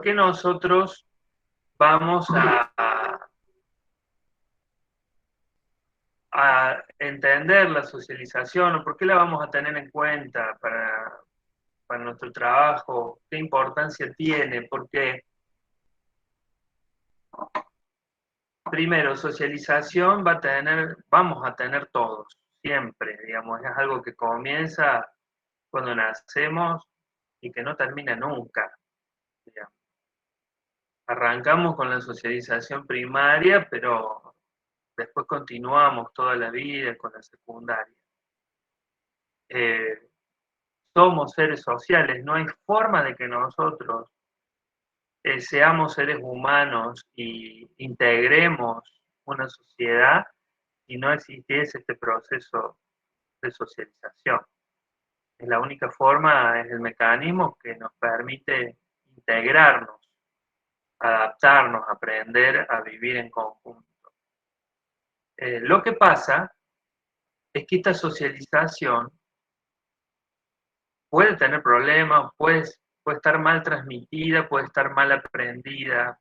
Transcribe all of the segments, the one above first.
qué nosotros vamos a entender la socialización o por qué la vamos a tener en cuenta para nuestro trabajo? ¿Qué importancia tiene? Porque, primero, socialización vamos a tener todos, siempre, digamos, es algo que comienza cuando nacemos y que no termina nunca, digamos. Arrancamos con la socialización primaria, pero después continuamos toda la vida con la secundaria. Eh, Somos seres sociales, no hay forma de que nosotros seamos seres humanos y integremos una sociedad si no existiese este proceso de socialización. Es la única forma, es el mecanismo que nos permite integrarnos, adaptarnos, aprender a vivir en conjunto. Lo que pasa es que esta socialización puede tener problemas, puede estar mal transmitida, puede estar mal aprendida,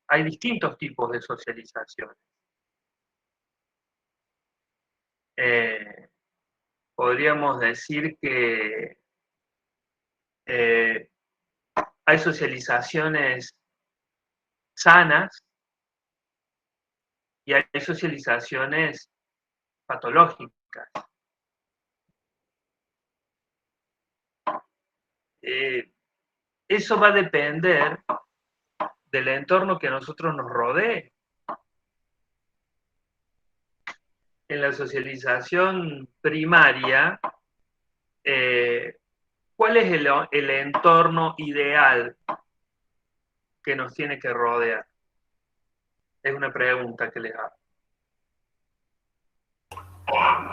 hay distintos tipos de socialización. Eh, Podríamos decir que eh, hay socializaciones sanas y hay socializaciones patológicas. Eh, Eso va a depender del entorno que a nosotros nos rodee. En la socialización primaria, eh, ¿cuál es el entorno ideal que nos tiene que rodear? Es una pregunta que les hago.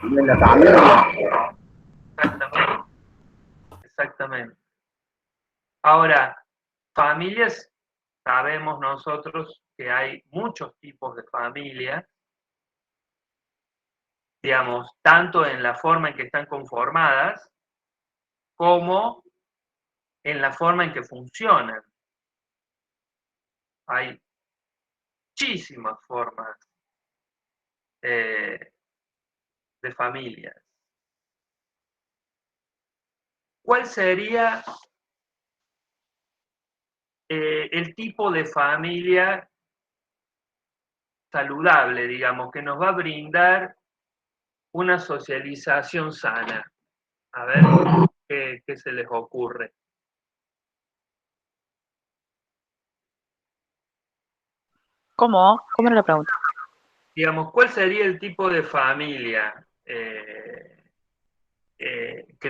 De la familia. Exactamente, exactamente. Ahora, familias, sabemos nosotros que hay muchos tipos de familias, digamos, tanto en la forma en que están conformadas como en la forma en que funcionan. Hay muchísimas formas eh, de familias. ¿Cuál sería el tipo de familia saludable, digamos, que nos va a brindar una socialización sana? A ver qué se les ocurre. ¿Cómo? ¿Cómo era la pregunta? Digamos, ¿cuál sería el tipo de familia que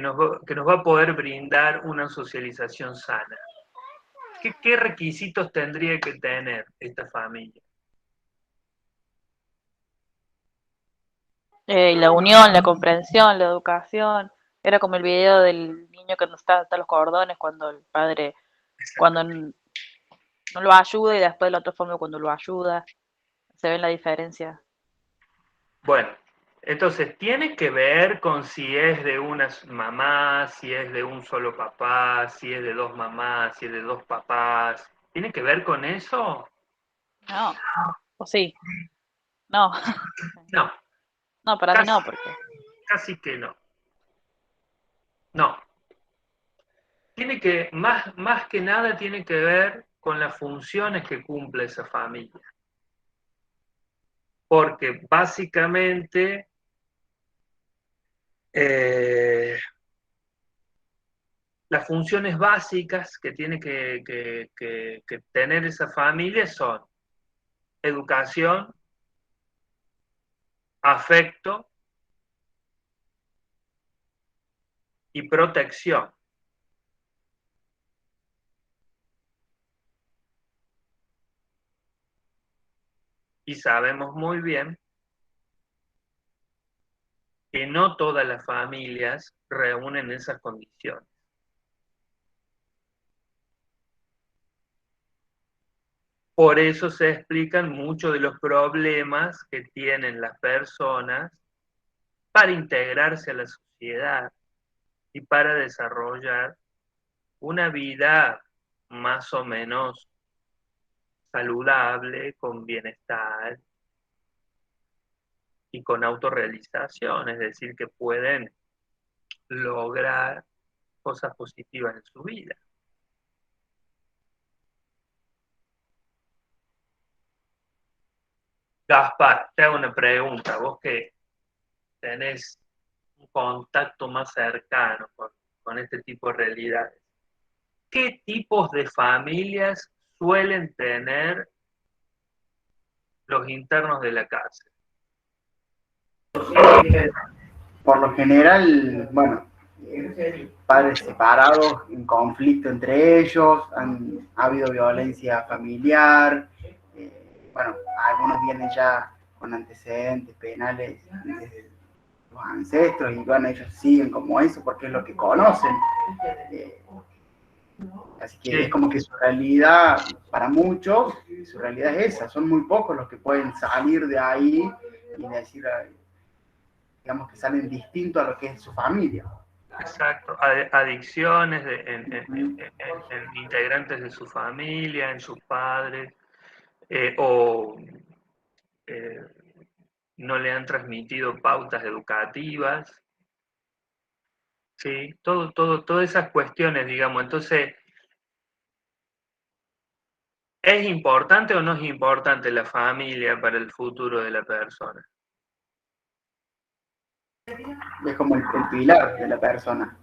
nos va a poder brindar una socialización sana? ¿Qué requisitos tendría que tener esta familia? La unión, la comprensión, la educación. Era como el video del niño que no está hasta los cordones cuando el padre, cuando no lo ayuda y después de la otra forma cuando lo ayuda. Se ve la diferencia. Bueno, entonces tiene que ver con si es de una mamá, si es de un solo papá, si es de dos mamás, si es de dos papás. ¿Tiene que ver con eso? No, o sí, no, No, no, para mí casi, no, porque casi que no. No, más que nada tiene que ver con las funciones que cumple esa familia. Porque básicamente eh, las funciones básicas que tiene que tener esa familia son educación, afecto y protección. Y sabemos muy bien que no todas las familias reúnen esas condiciones. Por eso se explican muchos de los problemas que tienen las personas para integrarse a la sociedad y para desarrollar una vida más o menos saludable, con bienestar y con autorrealización, es decir, que pueden lograr cosas positivas en su vida. Gaspar, te hago una pregunta, vos que tenés un contacto más cercano con este tipo de realidades. ¿Qué tipos de familias suelen tener los internos de la cárcel? Por lo general, bueno, padres separados, en conflicto entre ellos, ha habido violencia familiar, bueno, algunos vienen ya con antecedentes penales desde los ancestros y bueno, ellos siguen como eso porque es lo que conocen. Así que Sí. es como que su realidad, para muchos, su realidad es esa, son muy pocos los que pueden salir de ahí y decir, digamos que salen distintos a lo que es su familia. Exacto, adicciones en integrantes de su familia, en sus padres, o no le han transmitido pautas educativas, ¿sí? Todas esas cuestiones, digamos. Entonces, ¿es importante o no es importante la familia para el futuro de la persona? Es como el pilar de la persona.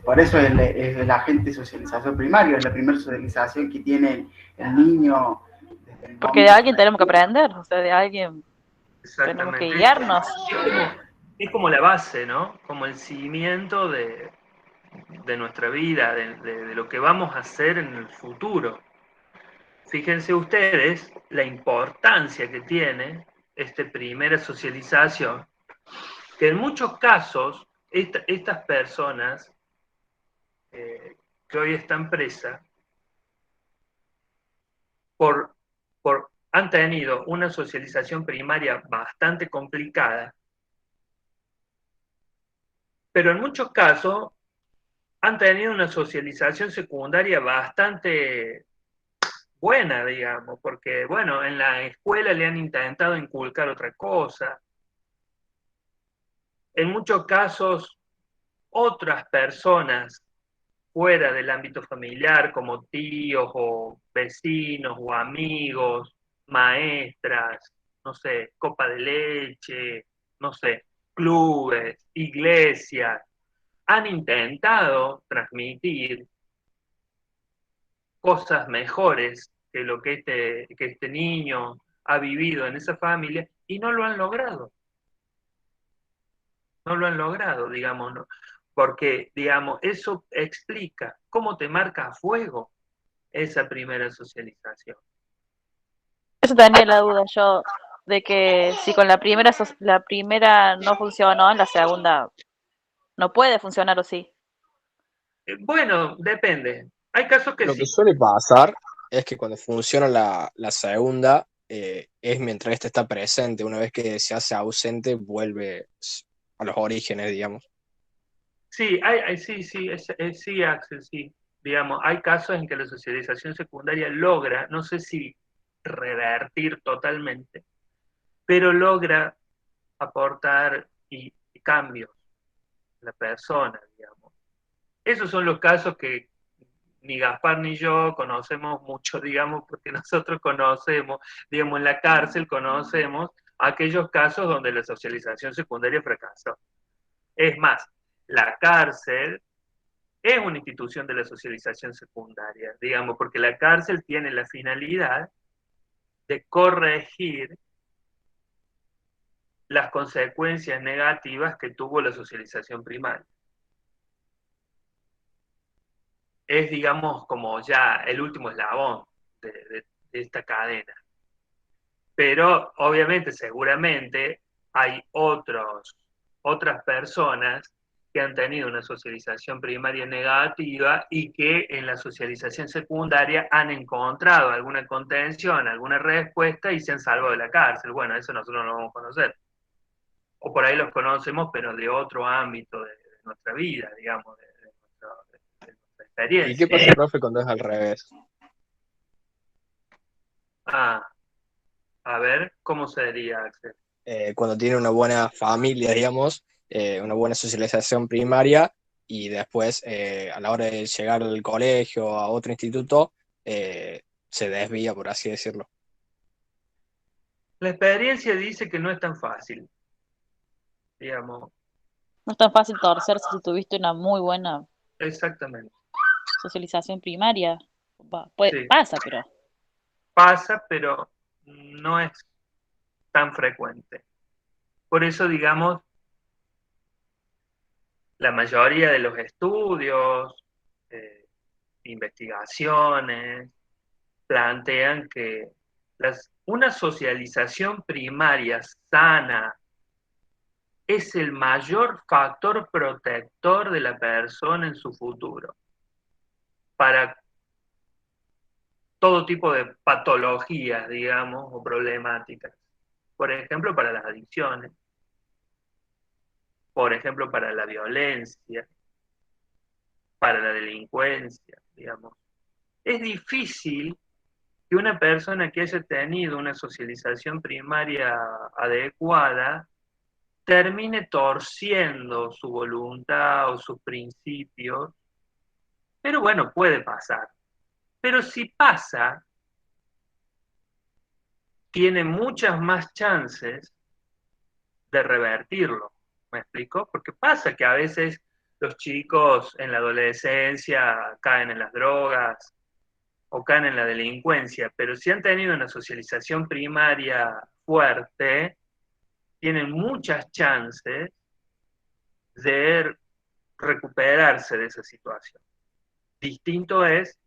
Por eso es el agente de socialización primario, es la primera socialización que tiene el niño. Desde el Porque de momento alguien tenemos que aprender, o sea, de alguien tenemos que Exactamente. guiarnos. Es como la base, ¿no? Como el cimiento de nuestra vida, de lo que vamos a hacer en el futuro. Fíjense ustedes la importancia que tiene esta primera socialización, que en muchos casos estas personas que hoy están presas han tenido una socialización primaria bastante complicada, pero en muchos casos han tenido una socialización secundaria bastante buena, digamos, porque, bueno, en la escuela le han intentado inculcar otra cosa. En muchos casos, otras personas fuera del ámbito familiar, como tíos o vecinos o amigos, maestras, no sé, copa de leche, no sé, clubes, iglesias, han intentado transmitir cosas mejores que lo que este niño ha vivido en esa familia y no lo han logrado. No lo han logrado, digamos, ¿no? Porque, digamos, eso explica cómo te marca a fuego esa primera socialización. Eso tenía la duda yo, de que si con la primera no funcionó, la segunda no puede funcionar o sí. Bueno, depende. Hay casos que Lo que sí. suele pasar es que cuando funciona la segunda, es mientras esta está presente. Una vez que se hace ausente, vuelve a los orígenes, digamos. Sí, sí, Axel, sí. Digamos, hay casos en que la socialización secundaria logra, no sé si revertir totalmente, pero logra aportar y cambios a la persona, digamos. Esos son los casos que ni Gaspar ni yo conocemos mucho, digamos, porque nosotros conocemos, digamos, en la cárcel conocemos aquellos casos donde la socialización secundaria fracasó. Es más, la cárcel es una institución de la socialización secundaria, digamos, porque la cárcel tiene la finalidad de corregir las consecuencias negativas que tuvo la socialización primaria. Es, digamos, como ya el último eslabón de esta cadena. Pero obviamente, seguramente, hay otras personas que han tenido una socialización primaria negativa y que en la socialización secundaria han encontrado alguna contención, alguna respuesta y se han salvado de la cárcel. Bueno, eso nosotros no lo vamos a conocer. O por ahí los conocemos, pero de otro ámbito de nuestra vida, digamos, de nuestra ¿Y qué experiencia. pasa, profe, cuando es al revés? Ah, a ver, ¿cómo sería, Axel? Cuando tiene una buena familia, digamos, una buena socialización primaria y después a la hora de llegar al colegio, a otro instituto, se desvía, por así decirlo. La experiencia dice que no es tan fácil, digamos, No es tan fácil torcerse si tuviste una muy buena exactamente. socialización primaria. Sí, Pasa, pero pasa, pero no es tan frecuente. Por eso, digamos, la mayoría de los estudios, eh, investigaciones, plantean que una socialización primaria sana es el mayor factor protector de la persona en su futuro para todo tipo de patologías, digamos, o problemáticas. Por ejemplo, para las adicciones, por ejemplo, para la violencia, para la delincuencia, digamos. Es difícil que una persona que haya tenido una socialización primaria adecuada termine torciendo su voluntad o sus principios, pero bueno, puede pasar. Pero si pasa, tiene muchas más chances de revertirlo. ¿Me explico? Porque pasa que a veces los chicos en la adolescencia caen en las drogas o caen en la delincuencia, pero si han tenido una socialización primaria fuerte, tienen muchas chances de recuperarse de esa situación. Distinto es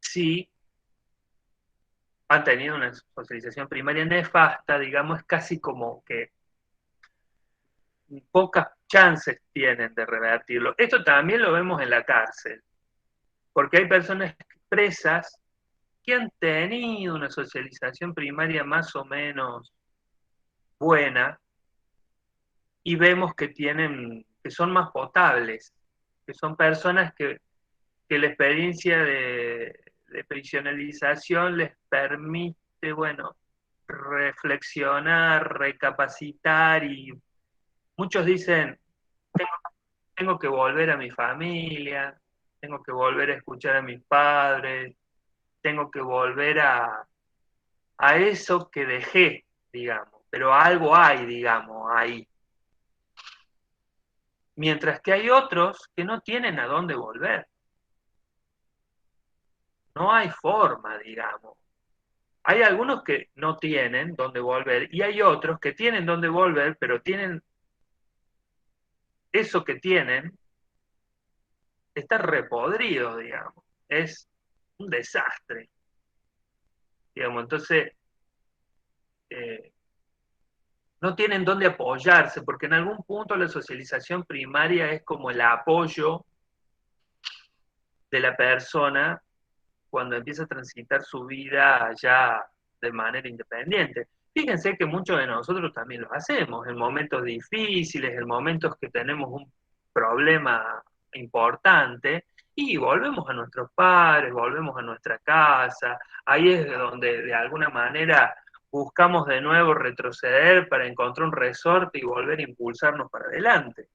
si han tenido una socialización primaria nefasta, digamos, es casi como que pocas chances tienen de revertirlo. Esto también lo vemos en la cárcel, porque hay personas presas que han tenido una socialización primaria más o menos buena y vemos que tienen, que son más potables, que son personas que la experiencia de prisionalización les permite, bueno, reflexionar, recapacitar y muchos dicen, tengo, tengo que volver a mi familia, tengo que volver a escuchar a mis padres, tengo que volver a eso que dejé, digamos, pero algo hay, digamos, ahí. Mientras que hay otros que no tienen a dónde volver. No hay forma, digamos. Hay algunos que no tienen dónde volver y hay otros que tienen dónde volver, pero tienen eso que tienen, está repodrido, digamos. Es un desastre, digamos. Entonces, eh, no tienen dónde apoyarse, porque en algún punto la socialización primaria es como el apoyo de la persona cuando empieza a transitar su vida ya de manera independiente. Fíjense que muchos de nosotros también lo hacemos, en momentos difíciles, en momentos que tenemos un problema importante, y volvemos a nuestros padres, volvemos a nuestra casa, ahí es donde de alguna manera buscamos de nuevo retroceder para encontrar un resorte y volver a impulsarnos para adelante.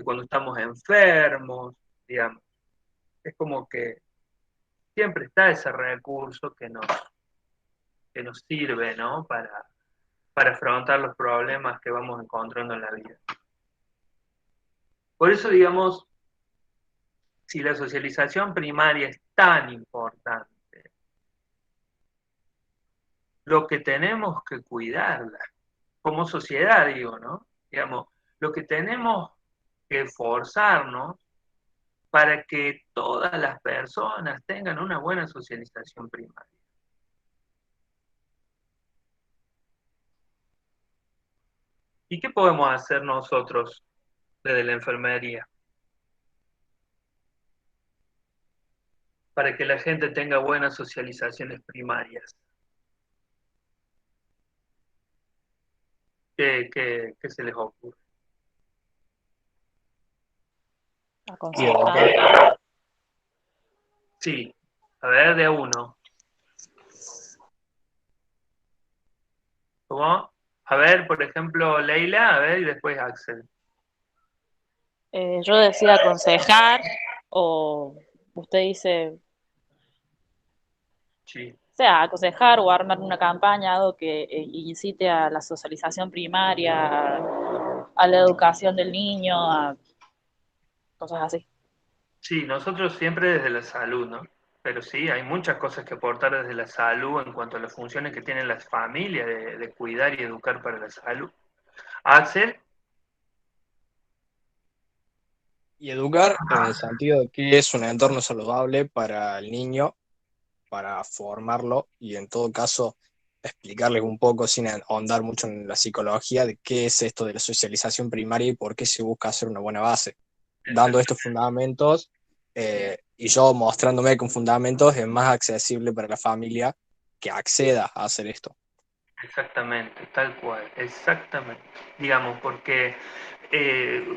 Cuando estamos enfermos, digamos, es como que siempre está ese recurso que nos sirve, ¿no? Para afrontar los problemas que vamos encontrando en la vida. Por eso, digamos, si la socialización primaria es tan importante, lo que tenemos que cuidarla, como sociedad, digo, ¿no? Digamos, lo que tenemos que esforzarnos para que todas las personas tengan una buena socialización primaria. ¿Y qué podemos hacer nosotros desde la enfermería para que la gente tenga buenas socializaciones primarias? ¿Qué se les ocurre? aconsejar. Sí, a ver, de a uno. ver, por ejemplo, Leila, a ver, y después Axel. Yo decía aconsejar, o usted dice, Sí. o sea, aconsejar o armar una campaña, algo que incite a la socialización primaria, a la educación del niño, a cosas así. Sí, nosotros siempre desde la salud, ¿no? Pero sí, hay muchas cosas que aportar desde la salud en cuanto a las funciones que tienen las familias de cuidar y educar para la salud. Axel, Y educar en el sentido de que es un entorno saludable para el niño, para formarlo y en todo caso explicarles un poco sin ahondar mucho en la psicología de qué es esto de la socialización primaria y por qué se busca hacer una buena base. Dando estos fundamentos y yo mostrándome con fundamentos es más accesible para la familia que acceda a hacer esto. exactamente, tal cual, exactamente. Digamos, porque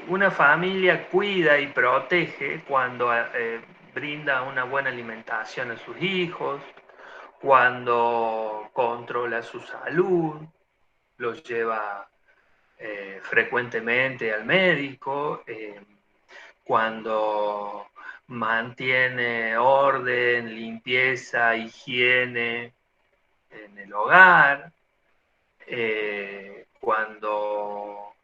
una familia cuida y protege cuando brinda una buena alimentación a sus hijos, cuando controla su salud, los lleva frecuentemente al médico, cuando mantiene orden, limpieza, higiene en el hogar, cuando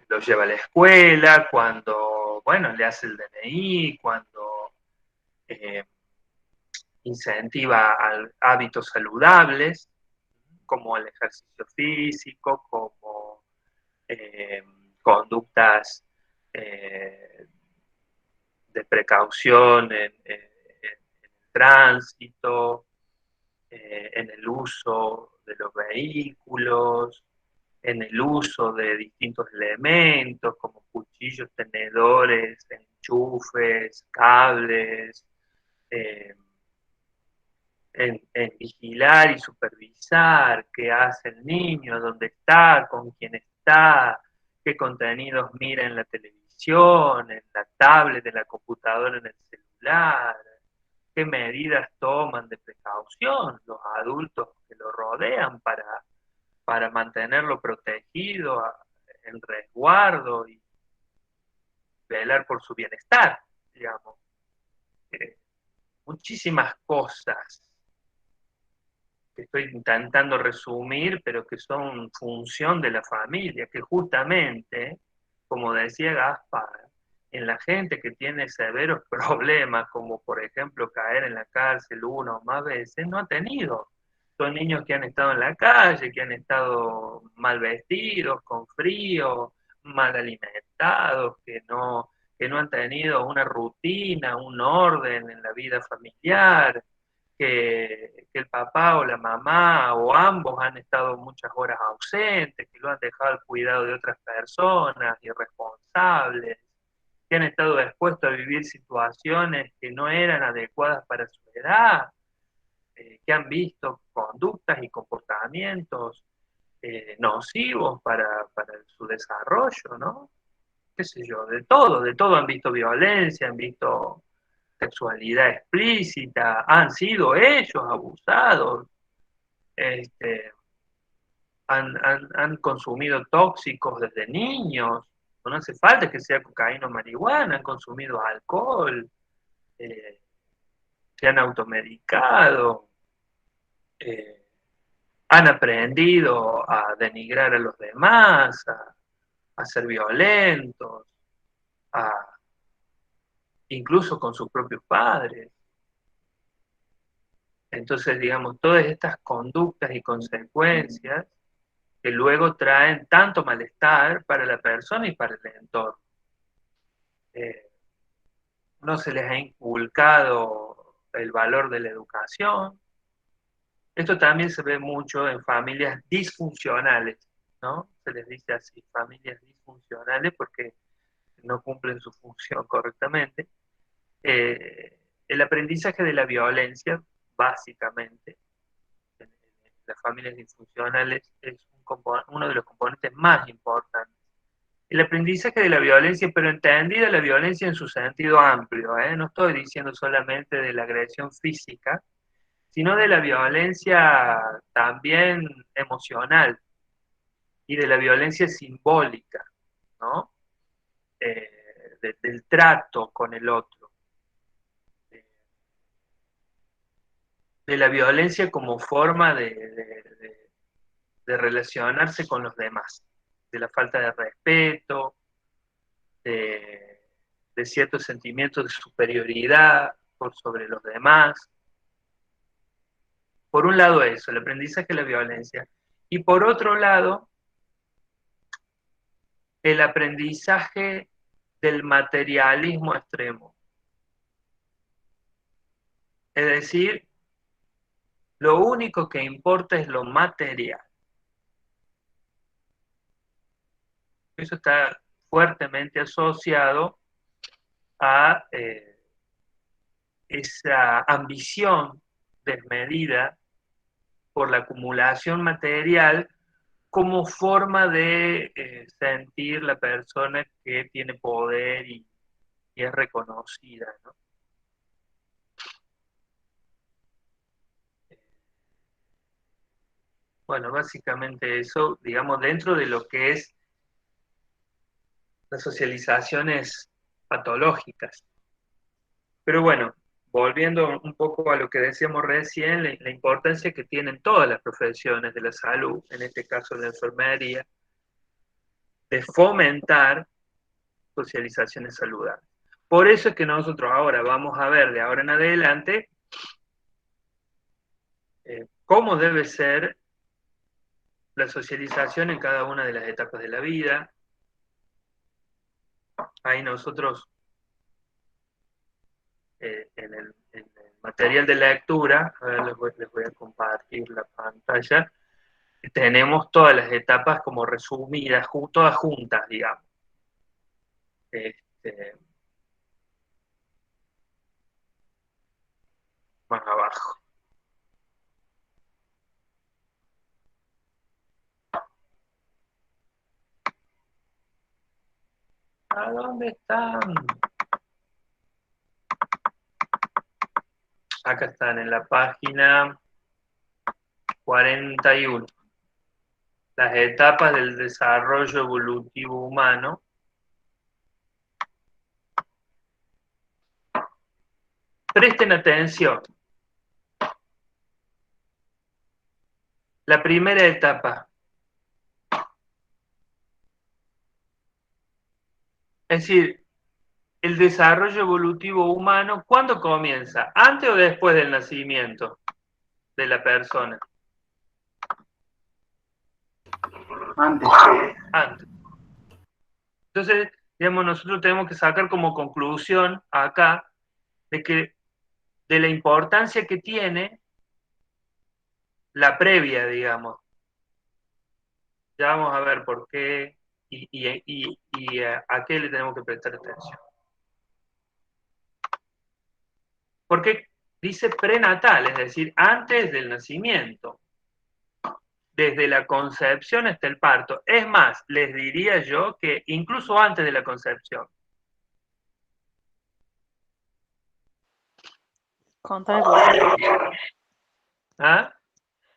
los lleva a la escuela, cuando, bueno, le hace el DNI, cuando eh, incentiva hábitos saludables, como el ejercicio físico, como eh, conductas eh, de precaución en el tránsito, en el uso de los vehículos, en el uso de distintos elementos como cuchillos, tenedores, enchufes, cables, eh, en vigilar y supervisar qué hace el niño, dónde está, con quién está, qué contenidos mira en la televisión, en la tablet, en la computadora, en el celular, qué medidas toman de precaución los adultos que lo rodean para mantenerlo protegido, en resguardo y velar por su bienestar, digamos. Muchísimas cosas que estoy intentando resumir, pero que son función de la familia, que justamente, como decía Gaspar, en la gente que tiene severos problemas, como por ejemplo caer en la cárcel una o más veces, no ha tenido. Son niños que han estado en la calle, que han estado mal vestidos, con frío, mal alimentados, que no han tenido una rutina, un orden en la vida familiar, que el papá o la mamá o ambos han estado muchas horas ausentes, que lo han dejado al cuidado de otras personas irresponsables, que han estado expuestos a vivir situaciones que no eran adecuadas para su edad, que han visto conductas y comportamientos nocivos para su desarrollo, ¿no? Qué sé yo, de todo han visto violencia, han visto sexualidad explícita, han sido ellos abusados, este, han consumido tóxicos desde niños, no hace falta que sea cocaína o marihuana, han consumido alcohol, eh, se han automedicado, eh, han aprendido a denigrar a los demás, a ser violentos, a, incluso con sus propios padres. Entonces, digamos, todas estas conductas y consecuencias que luego traen tanto malestar para la persona y para el entorno. Eh, no se les ha inculcado el valor de la educación. Esto también se ve mucho en familias disfuncionales, ¿no? Se les dice así, familias disfuncionales, porque no cumplen su función correctamente. El aprendizaje de la violencia, básicamente, en las familias disfuncionales, es uno de los componentes más importantes. El aprendizaje de la violencia, pero entendida la violencia en su sentido amplio, ¿eh? No estoy diciendo solamente de la agresión física, sino de la violencia también emocional y de la violencia simbólica, ¿no? Del trato con el otro, de la violencia como forma de relacionarse con los demás, de la falta de respeto, de ciertos sentimientos de superioridad por sobre los demás. Por un lado eso, el aprendizaje de la violencia. Y por otro lado, el aprendizaje del materialismo extremo. Es decir, lo único que importa es lo material. Eso está fuertemente asociado a esa ambición desmedida por la acumulación material como forma de sentir la persona que tiene poder y es reconocida, ¿no? Bueno, básicamente eso, digamos, dentro de lo que es las socializaciones patológicas. Pero bueno, volviendo un poco a lo que decíamos recién, la importancia que tienen todas las profesiones de la salud, en este caso la enfermería, de fomentar socializaciones saludables. Por eso es que nosotros ahora vamos a ver de ahora en adelante cómo debe ser la socialización en cada una de las etapas de la vida. Ahí nosotros, en el material de lectura, a ver, les voy a compartir la pantalla, tenemos todas las etapas como resumidas, todas juntas, digamos. Más abajo. ¿A dónde están? Acá están en la página 41. Las etapas del desarrollo evolutivo humano. Presten atención. La primera etapa. Es decir, el desarrollo evolutivo humano, ¿cuándo comienza? ¿Antes o después del nacimiento de la persona? Antes. Antes. Entonces, digamos, nosotros tenemos que sacar como conclusión acá de la importancia que tiene la previa, digamos. Ya vamos a ver por qué y a qué le tenemos que prestar atención. Porque dice prenatal, es decir, antes del nacimiento. Desde la concepción hasta el parto. Es más, les diría yo que incluso antes de la concepción. Contame por qué. ¿Ah?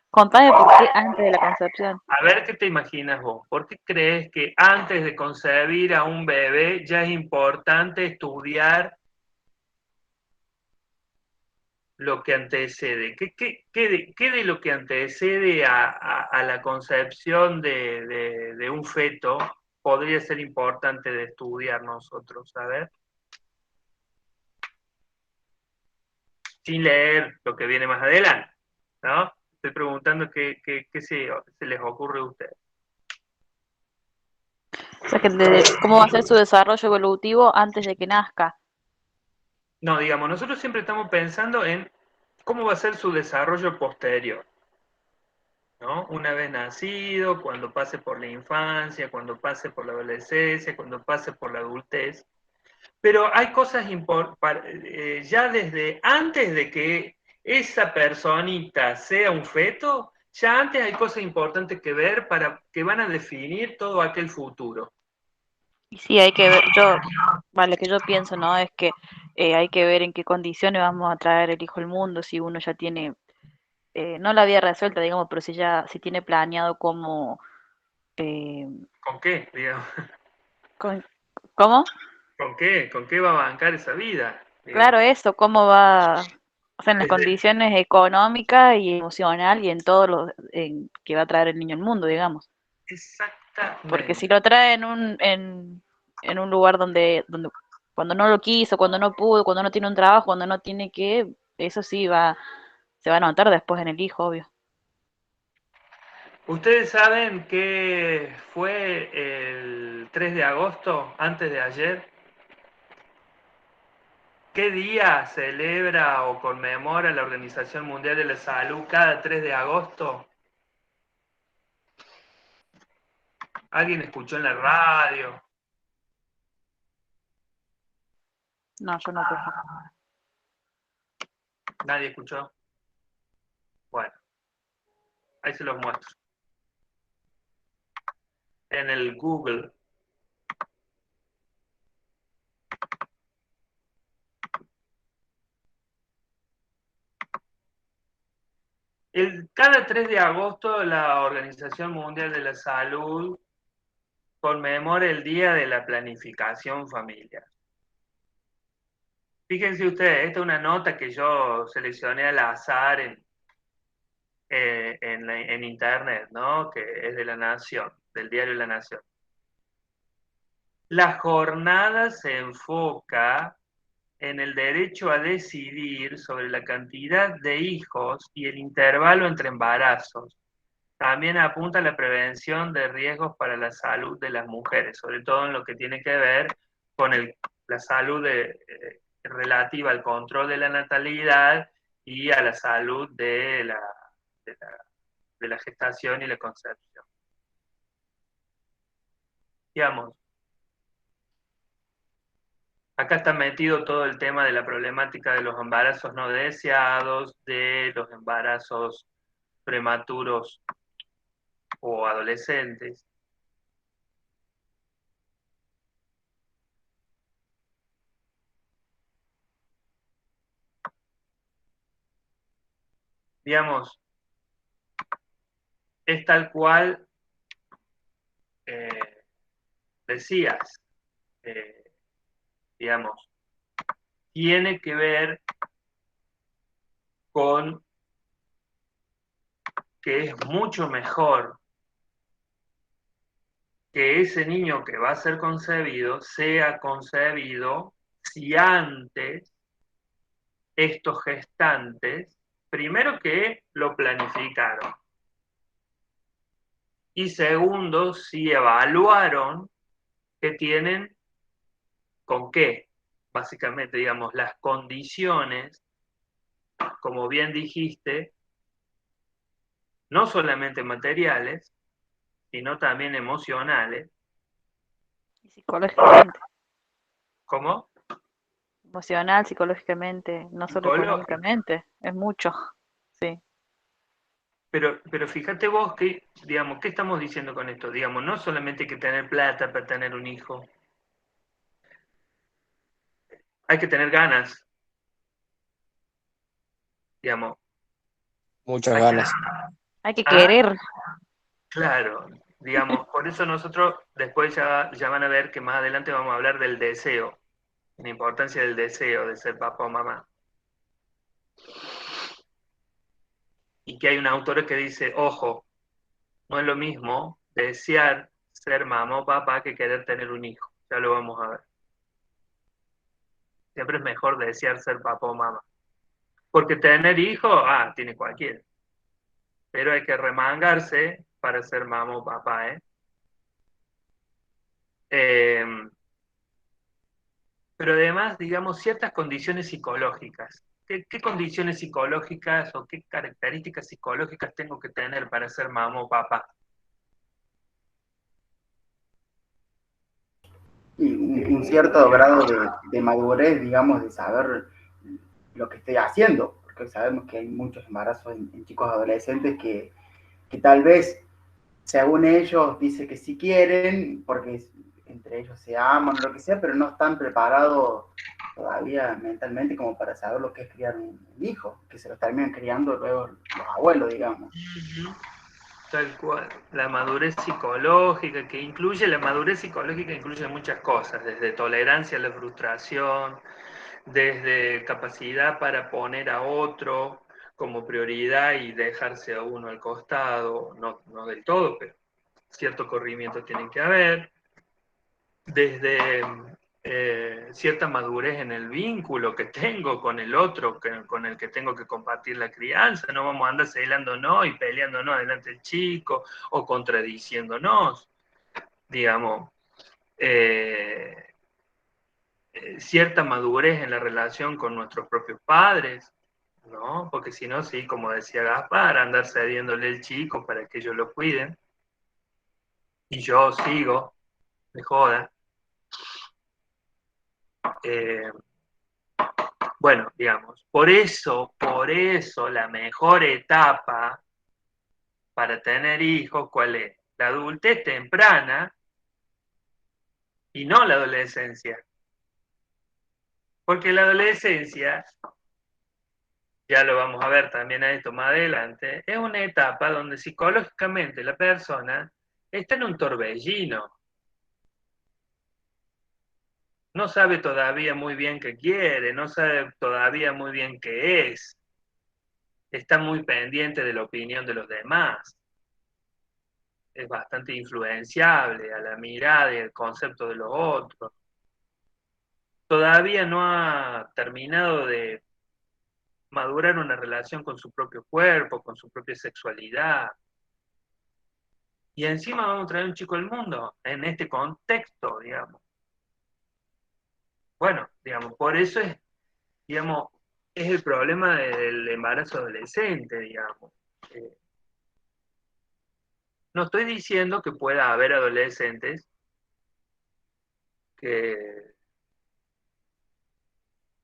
Contame por qué antes de la concepción. A ver qué te imaginas vos. ¿Por qué crees que antes de concebir a un bebé ya es importante estudiar lo que antecede? ¿Qué de lo que antecede a la concepción de un feto podría ser importante de estudiar nosotros? A ver. Sin leer lo que viene más adelante, ¿no? Estoy preguntando qué se les ocurre a ustedes. O sea, cómo va a ser su desarrollo evolutivo antes de que nazca. No, digamos, nosotros siempre estamos pensando en cómo va a ser su desarrollo posterior, ¿no? Una vez nacido, cuando pase por la infancia, cuando pase por la adolescencia, cuando pase por la adultez. Pero hay cosas ya desde antes de que esa personita sea un feto, ya antes hay cosas importantes que ver para que van a definir todo aquel futuro. Y sí, hay que ver, lo que yo pienso, ¿no? Es que hay que ver en qué condiciones vamos a traer el hijo al mundo, si uno ya tiene no la había resuelta, digamos, pero si tiene planeado cómo, eh, ¿Con qué, digamos? con- ¿cómo? ¿Con qué? ¿Con qué va a bancar esa vida, Claro, digamos? eso, cómo va, o sea, en las Desde, condiciones económicas y emocional y en todo que va a traer el niño al mundo, digamos. Porque si exactamente. lo trae en un lugar donde cuando no lo quiso, cuando no pudo, cuando no tiene un trabajo, cuando no tiene que, eso sí se va a notar después en el hijo, obvio. ¿Ustedes saben qué fue el 3 de agosto, antes de ayer? ¿Qué día celebra o conmemora la Organización Mundial de la Salud cada 3 de agosto? ¿Alguien escuchó en la radio? No, yo no escucho. ¿Nadie escuchó? Bueno, ahí se los muestro. En el Google. Cada 3 de agosto la Organización Mundial de la Salud conmemora el Día de la Planificación Familiar. Fíjense ustedes, esta es una nota que yo seleccioné al azar en internet, ¿no? Que es de La Nación, del diario La Nación. La jornada se enfoca en el derecho a decidir sobre la cantidad de hijos y el intervalo entre embarazos. También apunta a la prevención de riesgos para la salud de las mujeres, sobre todo en lo que tiene que ver con la salud relativa al control de la natalidad y a la salud de la, de la gestación y la concepción. Digamos, acá está metido todo el tema de la problemática de los embarazos no deseados, de los embarazos prematuros o adolescentes. Digamos, es tal cual eh, decías, eh, digamos, tiene que ver con que es mucho mejor que ese niño que va a ser concebido sea concebido si antes estos gestantes, primero que lo planificaron y segundo, si evaluaron que tienen con qué, básicamente, digamos, las condiciones, como bien dijiste, no solamente materiales, sino también emocionales. Y psicológicamente, ¿Cómo? emocional, psicológicamente, no solo Psicológica. económicamente, es mucho, sí. Pero fíjate vos que, digamos, ¿qué estamos diciendo con esto? Digamos, no solamente hay que tener plata para tener un hijo, hay que tener ganas, digamos, Muchas hay que... ganas. Hay que Ah, querer. claro, digamos, por eso nosotros después ya van a ver que más adelante vamos a hablar del deseo, la importancia del deseo de ser papá o mamá. Y que hay una autora que dice, ojo, no es lo mismo desear ser mamá o papá que querer tener un hijo. Ya lo vamos a ver. Siempre es mejor desear ser papá o mamá. Porque tener hijos, tiene cualquiera. Pero hay que remangarse para ser mamá o papá, ¿eh? Eh, pero además, digamos, ciertas condiciones psicológicas. ¿Qué condiciones psicológicas o qué características psicológicas tengo que tener para ser mamá o papá? Y un cierto grado de madurez, digamos, de saber lo que estoy haciendo, porque sabemos que hay muchos embarazos en chicos adolescentes que tal vez, según ellos, dicen que sí quieren, porque entre ellos se aman o lo que sea, pero no están preparados todavía mentalmente como para saber lo que es criar un hijo, que se lo terminan criando luego los abuelos, digamos. Tal cual. La madurez psicológica, la madurez psicológica incluye muchas cosas, desde tolerancia a la frustración, desde capacidad para poner a otro como prioridad y dejarse a uno al costado, no del todo, pero cierto corrimiento tiene que haber, desde cierta madurez en el vínculo que tengo con el otro, con el que tengo que compartir la crianza, no vamos a andar celándonos y peleándonos delante del chico o contradiciéndonos, digamos. Cierta madurez en la relación con nuestros propios padres, ¿no? Porque si no, sí, como decía Gaspar, andar cediéndole el chico para que ellos lo cuiden, y yo sigo, de joda. Eh, bueno, digamos, por eso la mejor etapa para tener hijos, ¿cuál es? La adultez temprana y no la adolescencia. Porque la adolescencia, ya lo vamos a ver también a esto más adelante, es una etapa donde psicológicamente la persona está en un torbellino. No sabe todavía muy bien qué quiere, no sabe todavía muy bien qué es. Está muy pendiente de la opinión de los demás. Es bastante influenciable a la mirada y el concepto de los otros. Todavía no ha terminado de madurar una relación con su propio cuerpo, con su propia sexualidad. Y encima vamos a traer un chico al mundo en este contexto, digamos. Bueno, digamos, por eso es, digamos, es el problema del embarazo adolescente, digamos. Eh, no estoy diciendo que pueda haber adolescentes que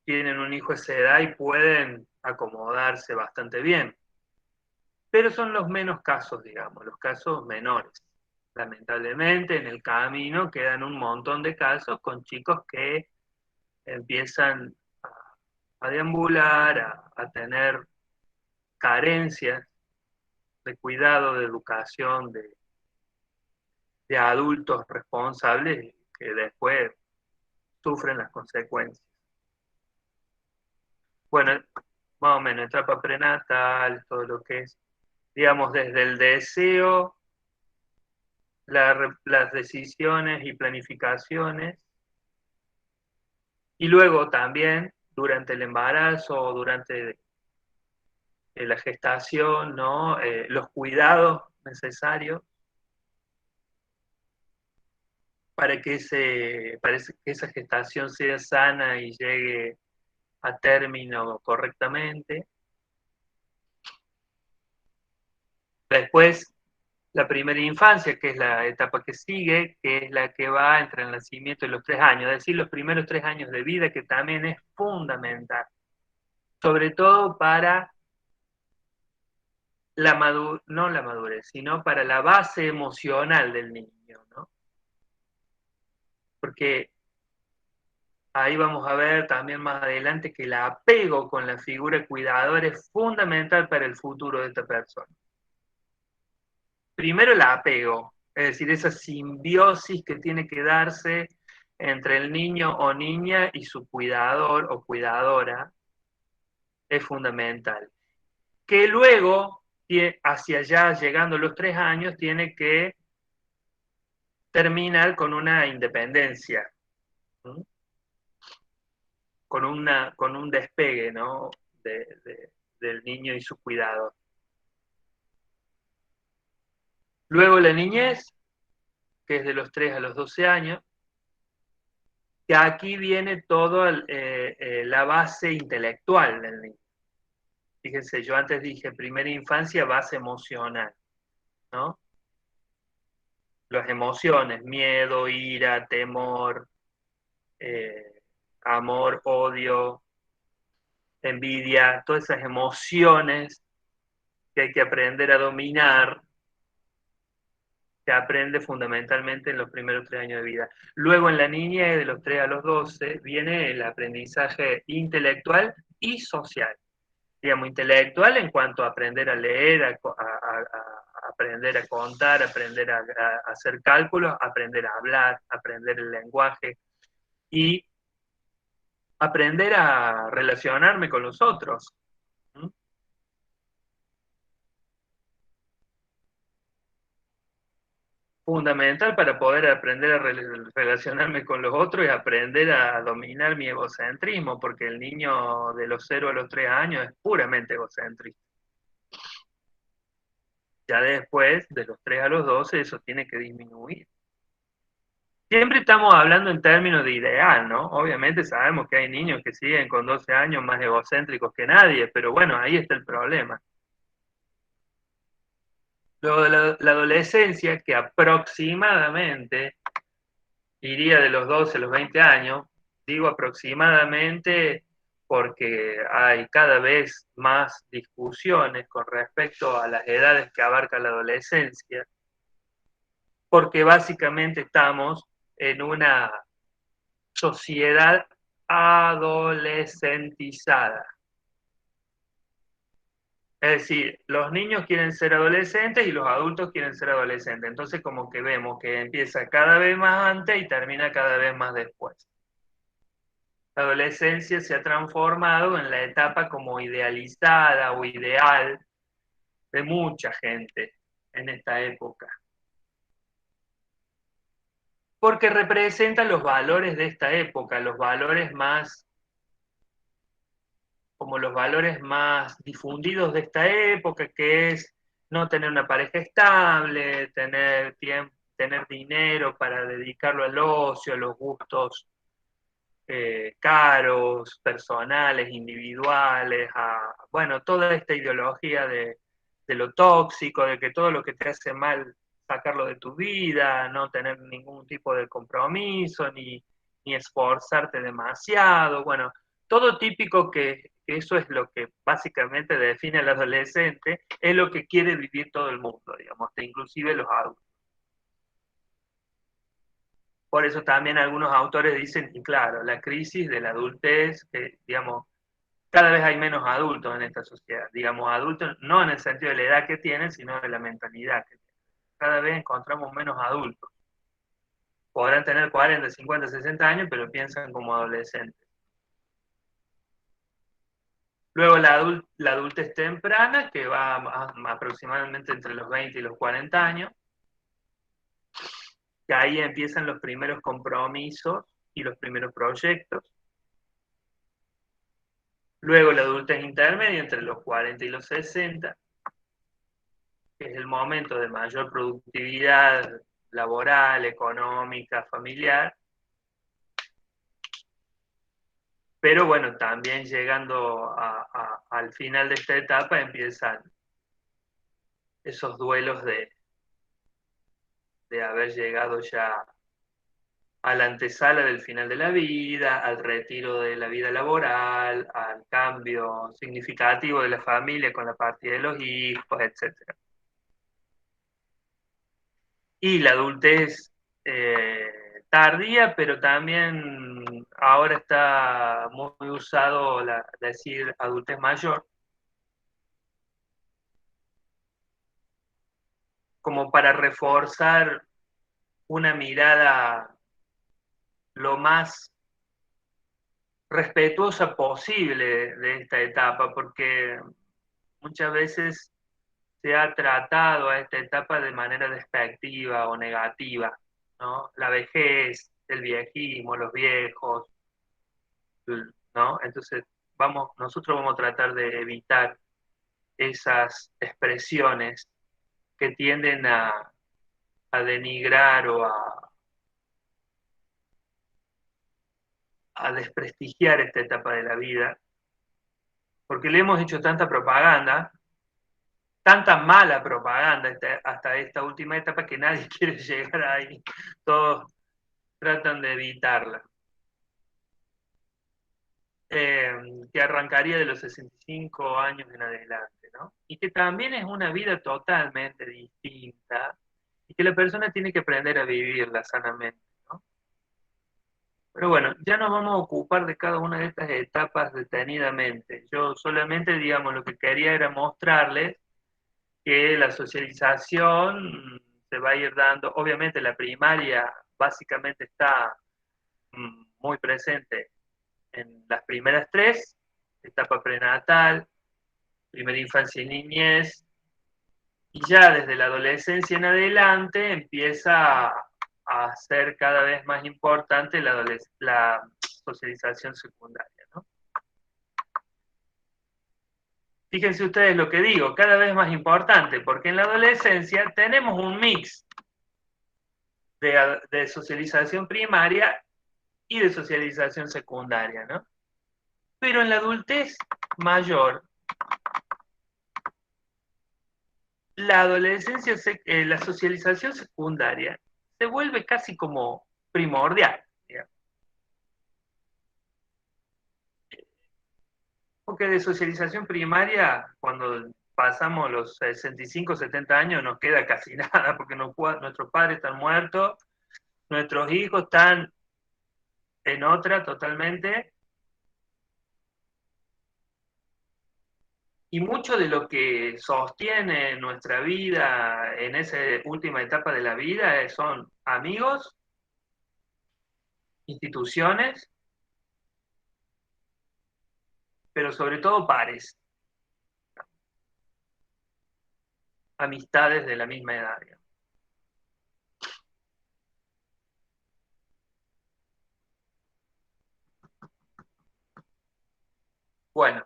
tienen un hijo a esa edad y pueden acomodarse bastante bien, pero son los menos casos, digamos, los casos menores. Lamentablemente en el camino quedan un montón de casos con chicos que empiezan a deambular, a tener carencias de cuidado, de educación, de adultos responsables que después sufren las consecuencias. Bueno, más o menos, etapa prenatal, todo lo que es, digamos, desde el deseo, las decisiones y planificaciones, y luego también durante el embarazo o durante la gestación, ¿no? Los cuidados necesarios para que esa gestación sea sana y llegue a término correctamente. Después, la primera infancia, que es la etapa que sigue, que es la que va entre el nacimiento y los 3 años, es decir, los primeros 3 años de vida, que también es fundamental, sobre todo para no la madurez, sino para la base emocional del niño, ¿no? Porque ahí vamos a ver también más adelante que el apego con la figura cuidadora es fundamental para el futuro de esta persona. Primero el apego, es decir, esa simbiosis que tiene que darse entre el niño o niña y su cuidador o cuidadora es fundamental. Que luego, hacia allá, llegando a los 3 años, tiene que terminar con una independencia, ¿sí? con un despegue, ¿no? Del niño y su cuidado. Luego la niñez, que es de los 3 a los 12 años, que aquí viene toda la base intelectual del niño. Fíjense, yo antes dije primera infancia, base emocional, ¿no? Las emociones, miedo, ira, temor, amor, odio, envidia, todas esas emociones que hay que aprender a dominar que aprende fundamentalmente en los primeros 3 años de vida. Luego en la niñez, de los 3 a los 12, viene el aprendizaje intelectual y social. Digamos, intelectual en cuanto a aprender a leer, a aprender a contar, aprender a hacer cálculos, aprender a hablar, aprender el lenguaje y aprender a relacionarme con los otros. ¿Mm? Fundamental para poder aprender a relacionarme con los otros y aprender a dominar mi egocentrismo, porque el niño de los 0 a los 3 años es puramente egocéntrico. Ya después, de los 3 a los 12, eso tiene que disminuir. Siempre estamos hablando en términos de ideal, ¿no? Obviamente sabemos que hay niños que siguen con 12 años más egocéntricos que nadie, pero bueno, ahí está el problema. Luego de la adolescencia, que aproximadamente iría de los 12 a los 20 años, digo aproximadamente porque hay cada vez más discusiones con respecto a las edades que abarca la adolescencia, porque básicamente estamos en una sociedad adolescentizada. Es decir, los niños quieren ser adolescentes y los adultos quieren ser adolescentes. Entonces como que vemos que empieza cada vez más antes y termina cada vez más después. La adolescencia se ha transformado en la etapa como idealizada o ideal de mucha gente en esta época. Porque representa los valores de esta época, los valores más, como los valores más difundidos de esta época, que es no tener una pareja estable, tener tiempo, tener dinero para dedicarlo al ocio, a los gustos caros, personales, individuales, bueno, toda esta ideología de lo tóxico, de que todo lo que te hace mal, sacarlo de tu vida, no tener ningún tipo de compromiso, ni esforzarte demasiado, bueno, todo típico que eso es lo que básicamente define al adolescente, es lo que quiere vivir todo el mundo, digamos, inclusive los adultos. Por eso también algunos autores dicen, y claro, la crisis de la adultez, que digamos, cada vez hay menos adultos en esta sociedad. Digamos, adultos no en el sentido de la edad que tienen, sino de la mentalidad que tienen. Cada vez encontramos menos adultos. Podrán tener 40, 50, 60 años, pero piensan como adolescentes. Luego la adultez temprana, que va aproximadamente entre los 20 y los 40 años, que ahí empiezan los primeros compromisos y los primeros proyectos. Luego la adultez intermedia entre los 40 y los 60, que es el momento de mayor productividad laboral, económica, familiar. Pero bueno, también llegando al final de esta etapa empiezan esos duelos de haber llegado ya a la antesala del final de la vida, al retiro de la vida laboral, al cambio significativo de la familia con la partida de los hijos, etc. Y la adultez tardía, pero también ahora está muy usado decir adultez mayor, como para reforzar una mirada lo más respetuosa posible de esta etapa, porque muchas veces se ha tratado a esta etapa de manera despectiva o negativa, ¿no? La vejez, el viejismo, los viejos, ¿no? Entonces, nosotros vamos a tratar de evitar esas expresiones que tienden a denigrar o a desprestigiar esta etapa de la vida, porque le hemos hecho tanta propaganda, tanta mala propaganda hasta esta última etapa que nadie quiere llegar ahí, todos tratan de evitarla. Que arrancaría de los 65 años en adelante, ¿no? Y que también es una vida totalmente distinta y que la persona tiene que aprender a vivirla sanamente, ¿no? Pero bueno, ya nos vamos a ocupar de cada una de estas etapas detenidamente. Yo solamente, digamos, lo que quería era mostrarles que la socialización se va a ir dando, obviamente la primaria básicamente está muy presente en las primeras tres, etapa prenatal, primera infancia y niñez, y ya desde la adolescencia en adelante empieza a ser cada vez más importante la socialización secundaria, ¿no? Fíjense ustedes lo que digo, cada vez más importante, porque en la adolescencia tenemos un mix de socialización primaria y de socialización secundaria, ¿no? Pero en la adultez mayor, la adolescencia, la socialización secundaria se vuelve casi como primordial, digamos. Porque de socialización primaria, cuando pasamos los 65, 70 años, no queda casi nada, porque nuestros padres están muertos, nuestros hijos están en otra totalmente, y mucho de lo que sostiene nuestra vida en esa última etapa de la vida son amigos, instituciones, pero sobre todo pares, amistades de la misma edad. Bueno,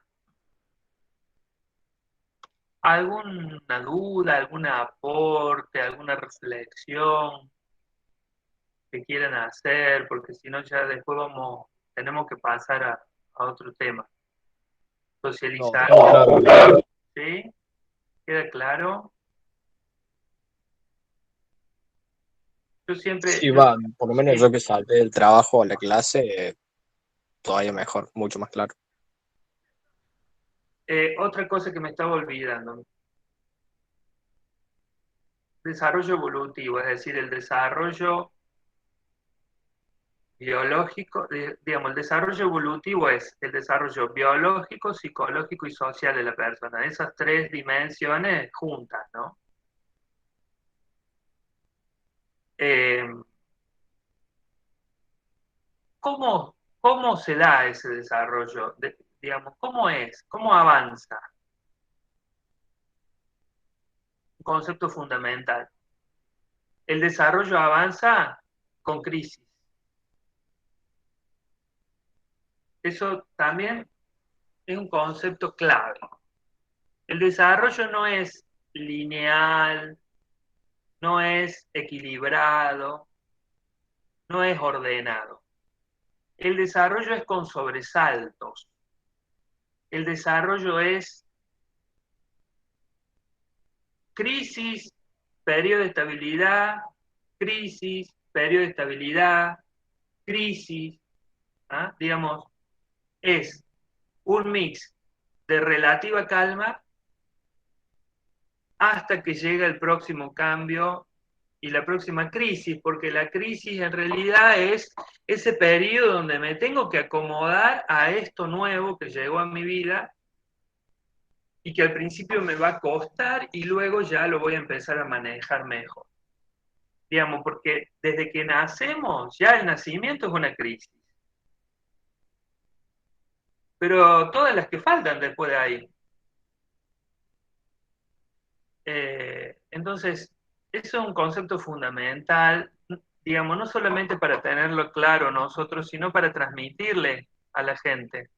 ¿alguna duda, algún aporte, alguna reflexión que quieran hacer? Porque si no ya después tenemos que pasar a otro tema. No, Socializar, claro. ¿sí? ¿Queda claro? Yo siempre, Sí, va, por lo menos sí. yo que salté del trabajo a la clase, todavía mejor, mucho más claro. Otra cosa que me estaba olvidando, desarrollo evolutivo, es decir, el desarrollo biológico, digamos, el desarrollo evolutivo es el desarrollo biológico, psicológico y social de la persona, esas tres dimensiones juntas, ¿no? Eh, ¿cómo se da ese desarrollo? Digamos, ¿cómo es? ¿Cómo avanza? Un concepto fundamental. El desarrollo avanza con crisis. Eso también es un concepto clave. El desarrollo no es lineal, no es equilibrado, no es ordenado. El desarrollo es con sobresaltos. El desarrollo es crisis, periodo de estabilidad, crisis, periodo de estabilidad, crisis, ¿ah? Digamos, es un mix de relativa calma hasta que llega el próximo cambio y la próxima crisis, porque la crisis en realidad es ese periodo donde me tengo que acomodar a esto nuevo que llegó a mi vida y que al principio me va a costar y luego ya lo voy a empezar a manejar mejor. Digamos, porque desde que nacemos, ya el nacimiento es una crisis. Pero todas las que faltan después de ahí. Entonces, eso es un concepto fundamental, digamos, no solamente para tenerlo claro nosotros, sino para transmitirle a la gente.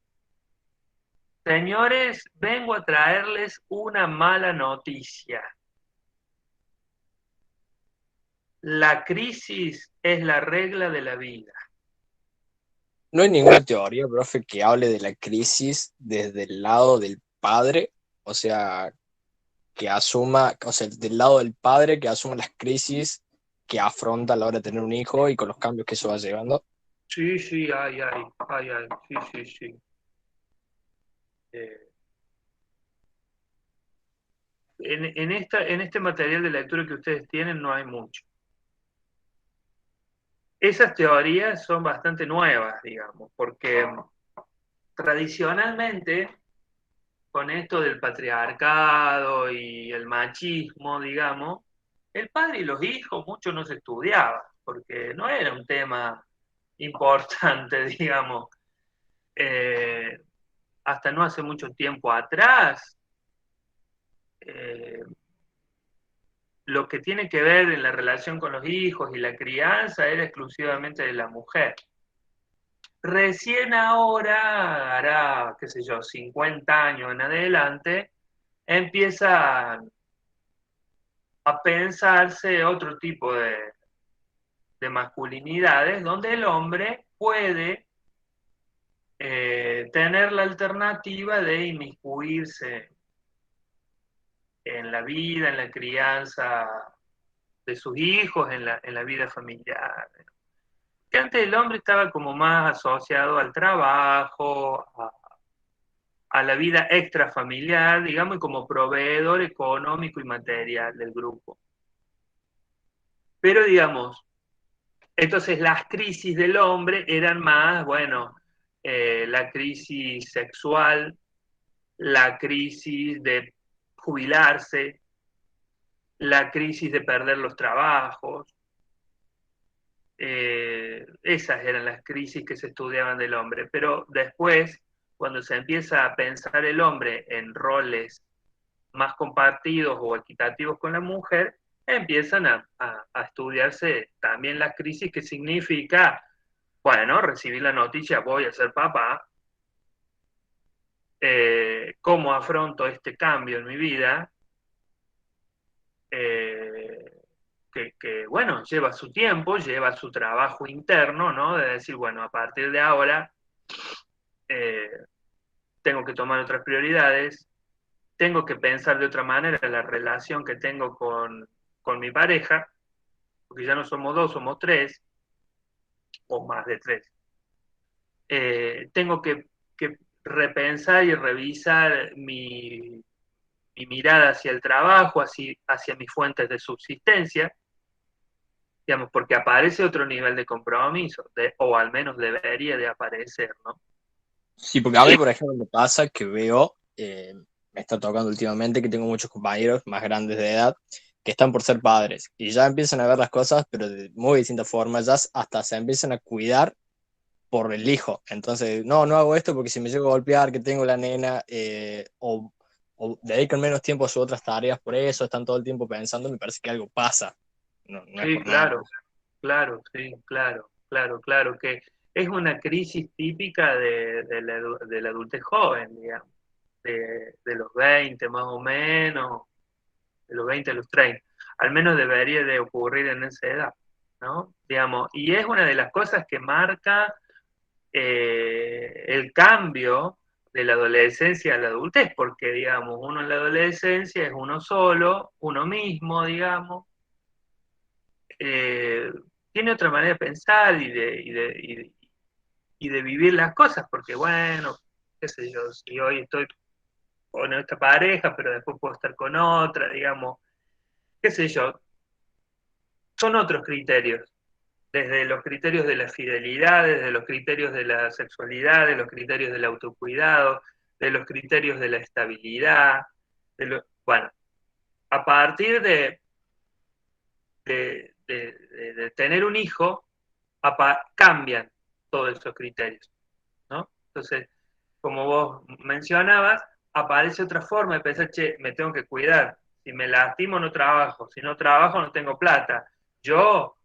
Señores, vengo a traerles una mala noticia. La crisis es la regla de la vida. No hay ninguna teoría, profe, que hable de la crisis desde el lado del padre, o sea, que asuma, o sea, del lado del padre que asuma las crisis que afronta a la hora de tener un hijo y con los cambios que eso va llevando. Sí, sí, ay, sí, sí, sí. en este material de lectura que ustedes tienen no hay mucho. Esas teorías son bastante nuevas, digamos, porque tradicionalmente, con esto del patriarcado y el machismo, digamos, el padre y los hijos mucho no se estudiaba, porque no era un tema importante, digamos. Eh, Hasta no hace mucho tiempo atrás, eh, lo que tiene que ver en la relación con los hijos y la crianza era exclusivamente de la mujer. Recién ahora, hará, qué sé yo, 50 años en adelante, empieza a pensarse otro tipo de masculinidades donde el hombre puede tener la alternativa de inmiscuirse en la vida, en la crianza de sus hijos, en la vida familiar. Que antes el hombre estaba como más asociado al trabajo, a la vida extrafamiliar, digamos, y como proveedor económico y material del grupo. Pero digamos, entonces las crisis del hombre eran más, bueno, la crisis sexual, la crisis de jubilarse, la crisis de perder los trabajos. Esas eran las crisis que se estudiaban del hombre. Pero después, cuando se empieza a pensar el hombre en roles más compartidos o equitativos con la mujer, empiezan a estudiarse también las crisis que significa, bueno, recibir la noticia, voy a ser papá, cómo afronto este cambio en mi vida, eh, bueno, lleva su tiempo, lleva su trabajo interno, ¿no? De decir, bueno, a partir de ahora eh, tengo que tomar otras prioridades, tengo que pensar de otra manera la relación que tengo con mi pareja, porque ya no somos dos, somos tres, o más de tres. Tengo que repensar y revisar mi mirada hacia el trabajo, hacia mis fuentes de subsistencia, digamos, porque aparece otro nivel de compromiso, o al menos debería de aparecer, ¿no? Sí, porque a mí, por ejemplo, me pasa que veo, me está tocando últimamente que tengo muchos compañeros más grandes de edad que están por ser padres y ya empiezan a ver las cosas, pero de muy distintas formas, ya hasta se empiezan a cuidar por el hijo. Entonces, no, no hago esto porque si me llego a golpear, que tengo la nena, o dedican menos tiempo a sus otras tareas por eso, están todo el tiempo pensando, me parece que algo pasa. No, no es Sí, por nada. claro, claro, sí, claro, claro, claro, que es una crisis típica de la adultez joven, digamos, de los 20 más o menos, de los 20 a los 30. Al menos debería de ocurrir en esa edad, ¿no? Digamos, y es una de las cosas que marca el cambio de la adolescencia a la adultez, porque, digamos, uno en la adolescencia es uno solo, uno mismo, digamos, eh, tiene otra manera de pensar y de vivir las cosas, porque, bueno, qué sé yo, si hoy estoy con esta pareja, pero después puedo estar con otra, digamos, qué sé yo, son otros criterios, desde los criterios de la fidelidad, desde los criterios de la sexualidad, de los criterios del autocuidado, de los criterios de la estabilidad, bueno, a partir de tener un hijo, cambian todos esos criterios, ¿no? Entonces, como vos mencionabas, aparece otra forma de pensar, che, me tengo que cuidar, si me lastimo no trabajo, si no trabajo no tengo plata, yo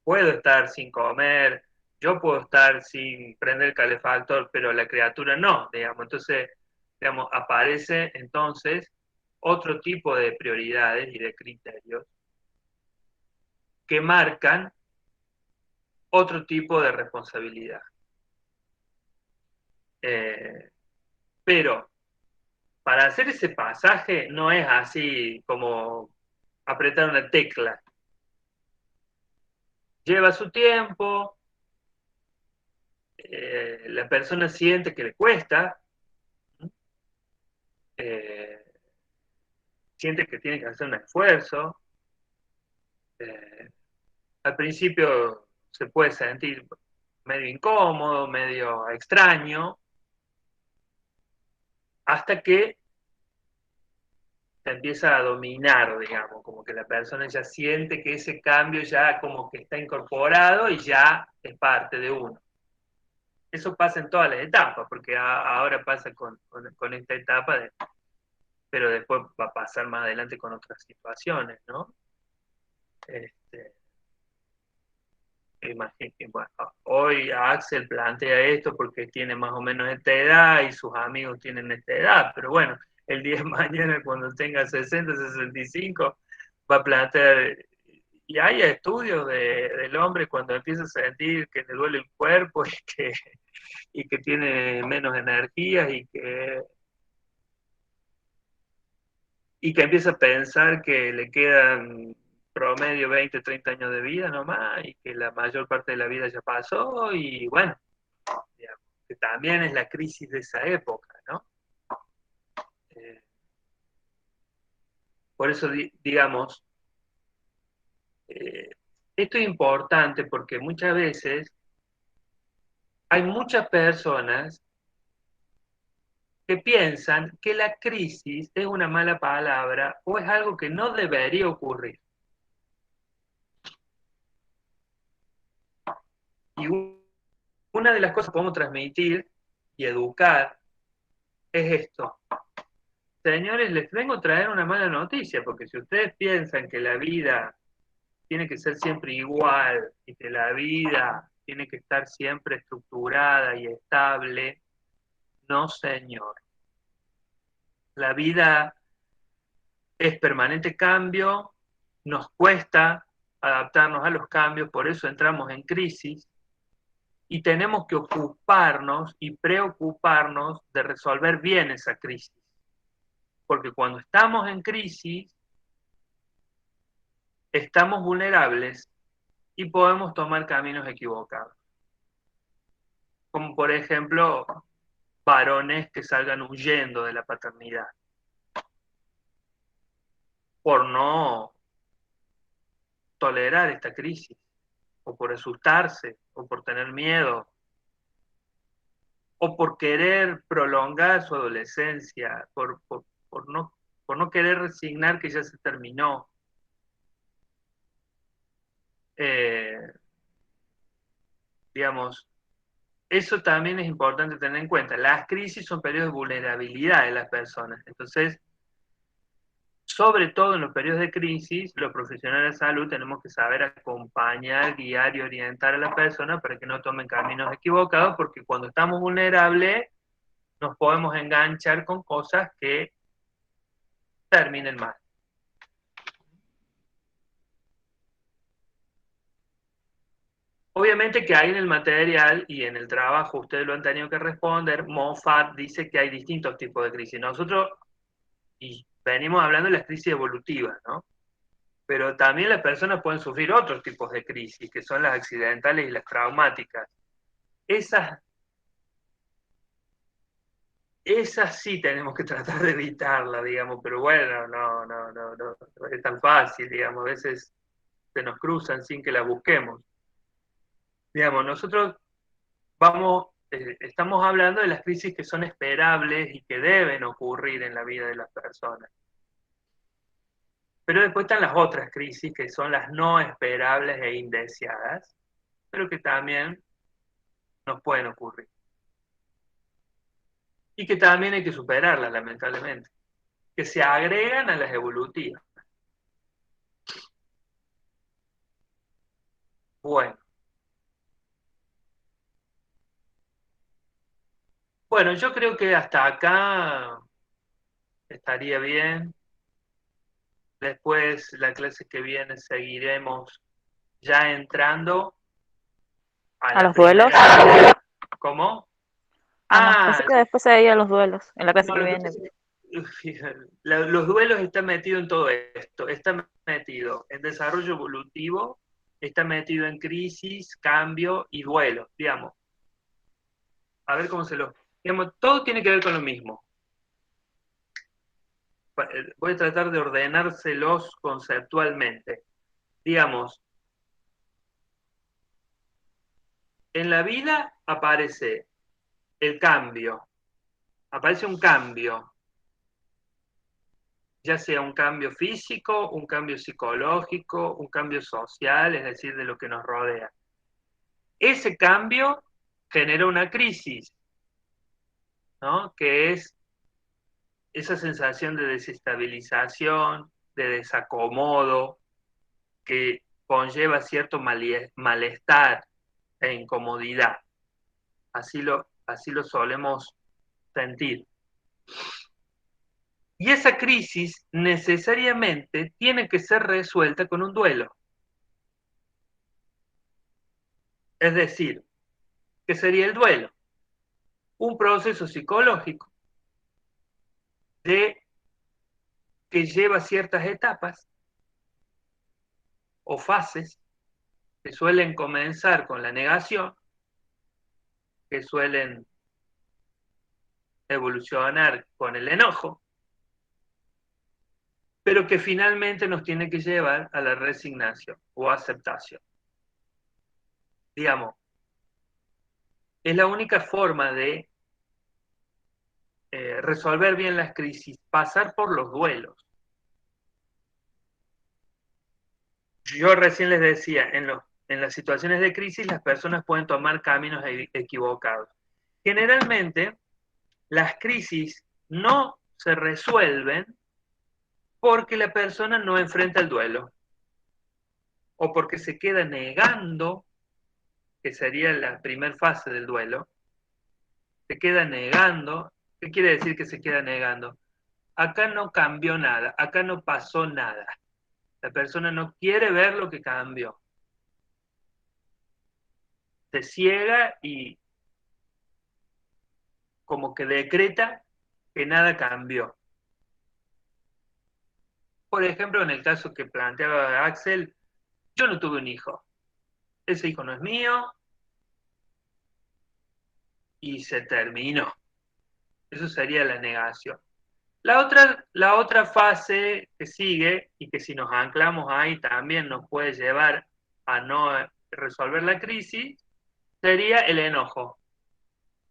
puedo estar sin comer, yo puedo estar sin prender el calefactor, pero la criatura no, digamos. Entonces, digamos, aparece entonces otro tipo de prioridades y de criterios que marcan otro tipo de responsabilidad. Eh, pero para hacer ese pasaje no es así como apretar una tecla. Lleva su tiempo, la persona siente que le cuesta, eh, siente que tiene que hacer un esfuerzo. Al principio se puede sentir medio incómodo, medio extraño, hasta que se empieza a dominar, digamos, como que la persona ya siente que ese cambio ya como que está incorporado y ya es parte de uno. Eso pasa en todas las etapas, porque ahora pasa con esta etapa, pero después va a pasar más adelante con otras situaciones, ¿no? Bueno, hoy Axel plantea esto porque tiene más o menos esta edad y sus amigos tienen esta edad, pero bueno, el día de mañana cuando tenga 60, 65, va a plantear, y hay estudios del hombre cuando empieza a sentir que le duele el cuerpo y que tiene menos energía y que empieza a pensar que le quedan promedio 20, 30 años de vida nomás y que la mayor parte de la vida ya pasó y bueno, digamos, que también es la crisis de esa época, ¿no? Por eso, digamos, esto es importante porque muchas veces hay muchas personas que piensan que la crisis es una mala palabra o es algo que no debería ocurrir. Y una de las cosas que podemos transmitir y educar es esto. Señores, les vengo a traer una mala noticia, porque si ustedes piensan que la vida tiene que ser siempre igual y que la vida tiene que estar siempre estructurada y estable, no, señor. La vida es permanente cambio, nos cuesta adaptarnos a los cambios, por eso entramos en crisis y tenemos que ocuparnos y preocuparnos de resolver bien esa crisis. Porque cuando estamos en crisis, estamos vulnerables y podemos tomar caminos equivocados. Como por ejemplo, varones que salgan huyendo de la paternidad por no tolerar esta crisis, o por asustarse, o por tener miedo, o por querer prolongar su adolescencia, por no querer resignar que ya se terminó. Digamos, eso también es importante tener en cuenta. Las crisis son periodos de vulnerabilidad de las personas. Entonces, sobre todo en los periodos de crisis, los profesionales de salud tenemos que saber acompañar, guiar y orientar a la persona para que no tomen caminos equivocados, porque cuando estamos vulnerables nos podemos enganchar con cosas que terminen mal. Obviamente que hay en el material y en el trabajo, ustedes lo han tenido que responder, Moffat dice que hay distintos tipos de crisis. Nosotros, y venimos hablando de las crisis evolutivas, ¿no? Pero también las personas pueden sufrir otros tipos de crisis, que son las accidentales y las traumáticas. Esas sí tenemos que tratar de evitarlas, digamos, pero bueno, no es tan fácil, digamos, a veces se nos cruzan sin que las busquemos. Digamos, nosotros estamos hablando de las crisis que son esperables y que deben ocurrir en la vida de las personas. Pero después están las otras crisis que son las no esperables e indeseadas, pero que también nos pueden ocurrir. Y que también hay que superarlas, lamentablemente, que se agregan a las evolutivas. Bueno, yo creo que hasta acá estaría bien. Después, la clase que viene, seguiremos ya entrando a ¿A la los duelos? primera. ¿Cómo? No, pensé que después se veían los duelos en la clase no, que viene. Los duelos están metidos en todo esto. Está metido en desarrollo evolutivo, está metido en crisis, cambio y duelo, digamos. A ver cómo digamos, todo tiene que ver con lo mismo. voy a tratar de ordenárselos conceptualmente. Digamos, en la vida aparece el cambio, aparece un cambio, ya sea un cambio físico, un cambio psicológico, un cambio social, es decir, de lo que nos rodea. Ese cambio genera una crisis, ¿no? Que es esa sensación de desestabilización, de desacomodo, que conlleva cierto malestar e incomodidad. Así lo solemos sentir. Y esa crisis necesariamente tiene que ser resuelta con un duelo. Es decir, ¿qué sería el duelo? Un proceso psicológico que lleva ciertas etapas o fases que suelen comenzar con la negación, que suelen evolucionar con el enojo, pero que finalmente nos tiene que llevar a la resignación o aceptación. Digamos, es la única forma de resolver bien las crisis, pasar por los duelos. Yo recién les decía, en las situaciones de crisis las personas pueden tomar caminos equivocados. Generalmente, las crisis no se resuelven porque la persona no enfrenta el duelo o porque se queda negando, que sería la primera fase del duelo, se queda negando. ¿Qué quiere decir que se queda negando? Acá no cambió nada, acá no pasó nada. La persona no quiere ver lo que cambió. Se ciega y como que decreta que nada cambió. Por ejemplo, en el caso que planteaba Axel, yo no tuve un hijo. Ese hijo no es mío y se terminó. Eso sería la negación. La otra fase que sigue, y que si nos anclamos ahí también nos puede llevar a no resolver la crisis, sería el enojo.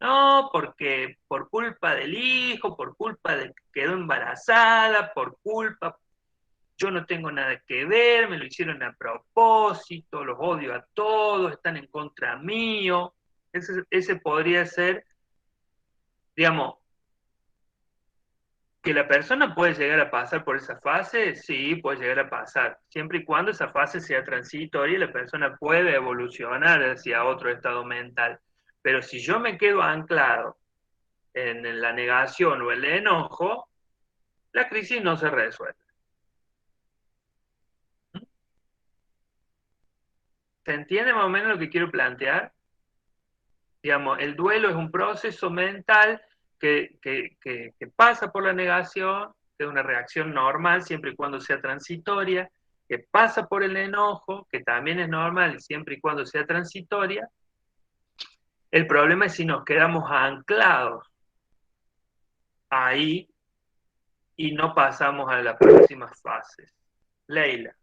No, porque por culpa del hijo, por culpa de que quedó embarazada, por culpa, yo no tengo nada que ver, me lo hicieron a propósito, los odio a todos, están en contra mío. Ese podría ser, digamos, que la persona puede llegar a pasar por esa fase, sí, puede llegar a pasar, siempre y cuando esa fase sea transitoria y la persona puede evolucionar hacia otro estado mental. Pero si yo me quedo anclado en la negación o el enojo, la crisis no se resuelve. ¿Se entiende más o menos lo que quiero plantear? Digamos, el duelo es un proceso mental que pasa por la negación, que es una reacción normal siempre y cuando sea transitoria, que pasa por el enojo, que también es normal siempre y cuando sea transitoria. El problema es si nos quedamos anclados ahí y no pasamos a las próximas fases. Leila.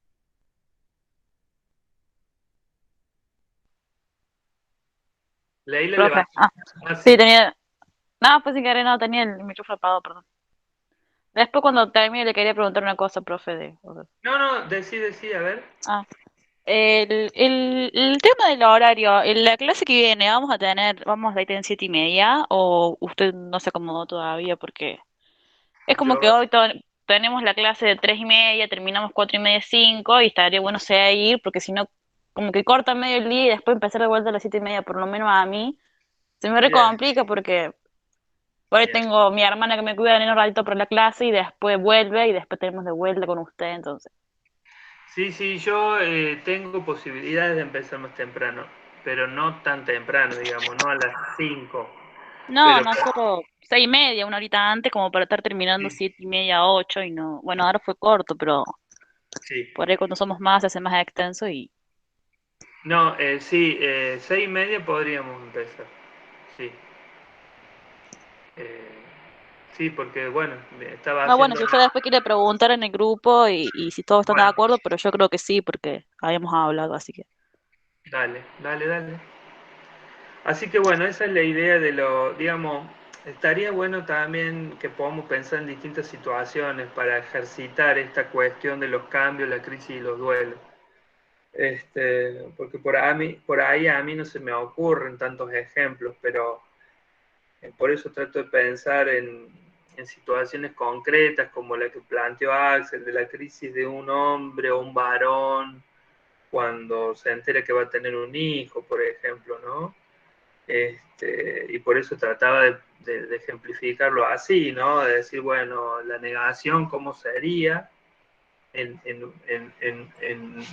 Leila Profe, levanta. sí, tenía, no, pues sin querer, no, tenía el micrófono apagado, perdón. Después cuando termine le quería preguntar una cosa, profe, No, decide, a ver. Ah, el tema del horario, en la clase que viene, vamos a ir en 7:30, o usted no se acomodó todavía, porque es como Yo, que hoy tenemos la clase de 3:30, terminamos 4:30, 5, y estaría bueno ir, porque si no, como que corta medio el día y después empezar de vuelta a las 7:30, por lo menos a mí, se me bien, recomplica porque por ahí bien. tengo mi hermana que me cuida en un ratito por la clase y después vuelve y después tenemos de vuelta con usted, entonces. Sí, yo tengo posibilidades de empezar más temprano, pero no tan temprano, digamos, no a las 5. No, Pero nosotros 6:30, una horita antes, como para estar terminando sí, 7:30, 8, y no, bueno, ahora fue corto, pero sí. por ahí cuando somos más se hace más extenso y No, sí, 6:30 podríamos empezar. Sí. Eh, Sí, porque bueno, estaba No, bueno, haciendo... si usted después quiere preguntar en el grupo y si todos están de Bueno, acuerdo, pero yo creo que sí, porque habíamos hablado, así que. dale, dale, dale. Así que bueno, esa es la idea de lo, digamos, estaría bueno también que podamos pensar en distintas situaciones para ejercitar esta cuestión de los cambios, la crisis y los duelos. Porque por ahí a mí no se me ocurren tantos ejemplos, pero por eso trato de pensar en situaciones concretas como la que planteó Axel, de la crisis de un hombre o un varón cuando se entera que va a tener un hijo, por ejemplo, ¿no? Y por eso trataba de ejemplificarlo así, ¿no? De decir, bueno, la negación, ¿cómo sería en, en, en, en,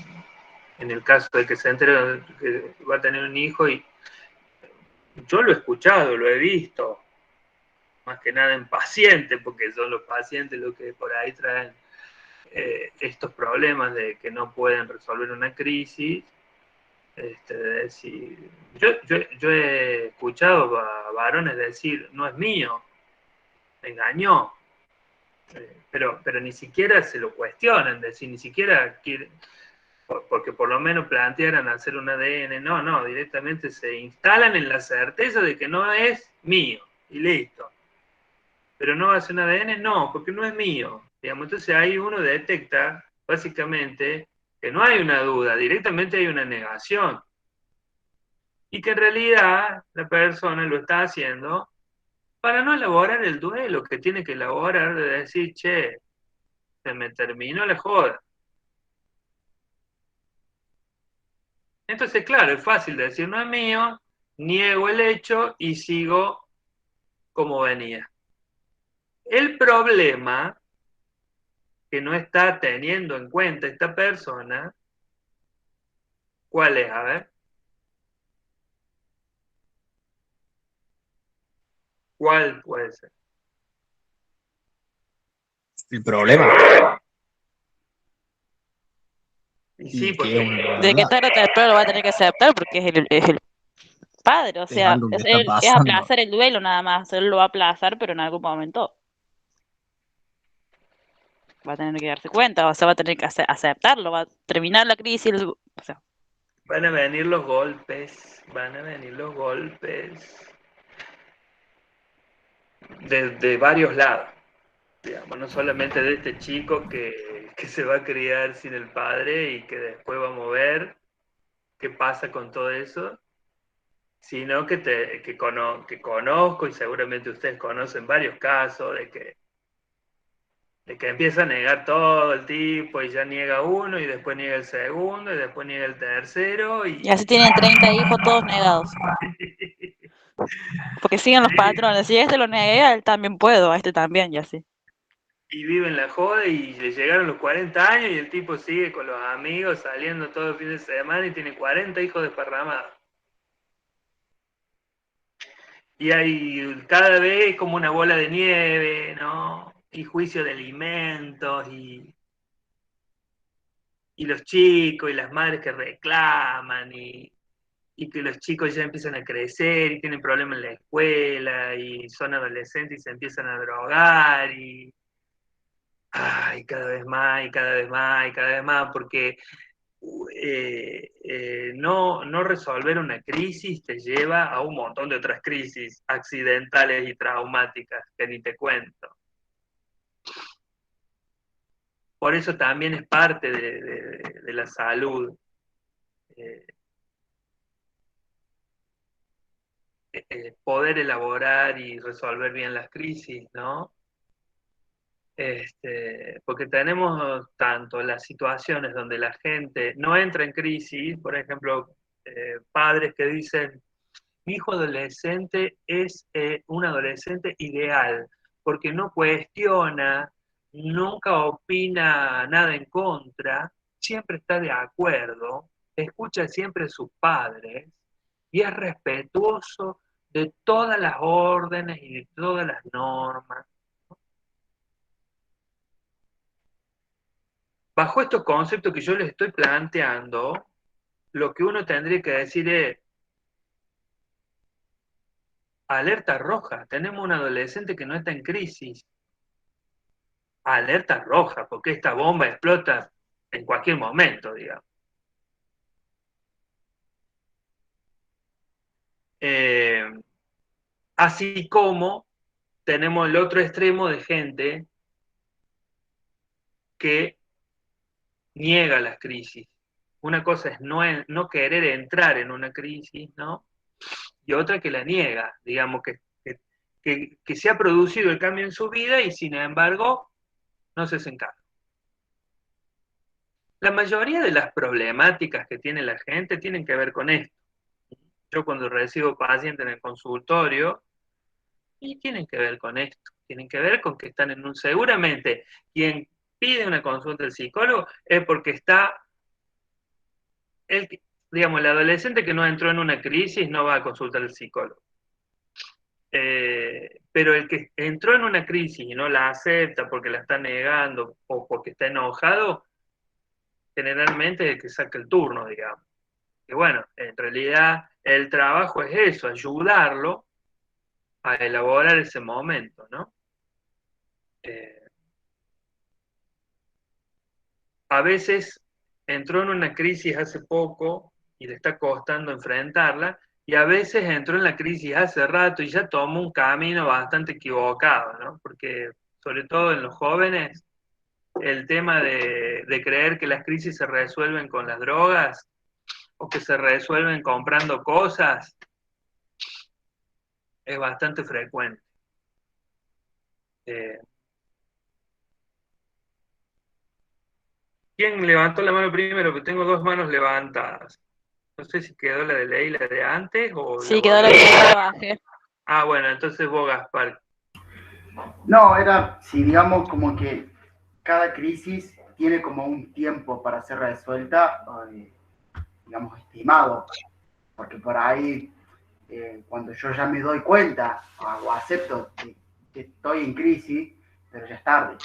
en el caso de que se entere que va a tener un hijo? Y yo lo he escuchado, lo he visto, más que nada en pacientes, porque son los pacientes los que por ahí traen estos problemas de que no pueden resolver una crisis. De decir, yo he escuchado a varones decir, no es mío, me engañó, pero ni siquiera se lo cuestionan, decir, ni siquiera quieren, porque por lo menos plantearan hacer un ADN, no, directamente se instalan en la certeza de que no es mío, y listo. Pero no hace un ADN, no, porque no es mío. Digamos, entonces ahí uno detecta, básicamente, que no hay una duda, directamente hay una negación. Y que en realidad la persona lo está haciendo para no elaborar el duelo que tiene que elaborar de decir, che, se me terminó la joda. Entonces, claro, es fácil decir, no es mío, niego el hecho y sigo como venía. El problema que no está teniendo en cuenta esta persona, ¿cuál es? A ver, ¿cuál puede ser? El problema. Y sí, Y que es una porque De que realidad, tarde o temprano lo va a tener que aceptar porque es el padre, o es sea, algo que está es pasando. aplazar el duelo nada más, él lo va a aplazar, pero en algún momento va a tener que darse cuenta, o sea, va a tener que aceptarlo, va a terminar la crisis, o sea, van a venir los golpes, van a venir los golpes de varios lados. Digamos, no solamente de este chico que se va a criar sin el padre y que después vamos a ver qué pasa con todo eso, sino que conozco y seguramente ustedes conocen varios casos de que empieza a negar todo el tipo y ya niega uno y después niega el segundo y después niega el tercero y así tienen 30 hijos todos negados, porque siguen los patrones, si a este lo negué, a él también puedo, a este también, y así. y vive en la joda y le llegaron los 40 años y el tipo sigue con los amigos saliendo todo el fin de semana y tiene 40 hijos desparramados. Y hay cada vez como una bola de nieve, ¿no? Y juicio de alimentos y los chicos y las madres que reclaman y que los chicos ya empiezan a crecer y tienen problemas en la escuela y son adolescentes y se empiezan a drogar y ay, cada vez más y cada vez más y cada vez más, porque no resolver una crisis te lleva a un montón de otras crisis accidentales y traumáticas que ni te cuento. Por eso también es parte de la salud. eh, Poder elaborar y resolver bien las crisis, ¿no? Porque tenemos tanto las situaciones donde la gente no entra en crisis, por ejemplo, padres que dicen, mi hijo adolescente es un adolescente ideal, porque no cuestiona, nunca opina nada en contra, siempre está de acuerdo, escucha siempre a sus padres y es respetuoso de todas las órdenes y de todas las normas. Bajo estos conceptos que yo les estoy planteando, lo que uno tendría que decir es, alerta roja, tenemos un adolescente que no está en crisis, alerta roja, porque esta bomba explota en cualquier momento, digamos. Así como tenemos el otro extremo de gente que niega las crisis. Una cosa es no querer entrar en una crisis, ¿no? Y otra que la niega, digamos, que se ha producido el cambio en su vida y sin embargo no se hacen cargo. La mayoría de las problemáticas que tiene la gente tienen que ver con esto. Yo cuando recibo pacientes en el consultorio, y tienen que ver con esto, tienen que ver con que están en un... Seguramente quien pide una consulta del psicólogo es porque está... digamos, el adolescente que no entró en una crisis no va a consultar al psicólogo. Pero el que entró en una crisis y no la acepta porque la está negando o porque está enojado, generalmente es el que saca el turno, digamos. Y bueno, en realidad el trabajo es eso, ayudarlo a elaborar ese momento, ¿no? A veces entró en una crisis hace poco y le está costando enfrentarla, y a veces entró en la crisis hace rato y ya tomó un camino bastante equivocado, ¿no? Porque sobre todo en los jóvenes, el tema de creer que las crisis se resuelven con las drogas o que se resuelven comprando cosas es bastante frecuente. ¿Quién levantó la mano primero? Que tengo dos manos levantadas. No sé si quedó la de Ley, la de antes o Sí, quedó la que yo bajé. Ah, bueno, entonces vos, Gaspar. No, era, si digamos, como que cada crisis tiene como un tiempo para ser resuelta, digamos, estimado, porque por ahí, cuando yo ya me doy cuenta o acepto que estoy en crisis, pero ya es tarde,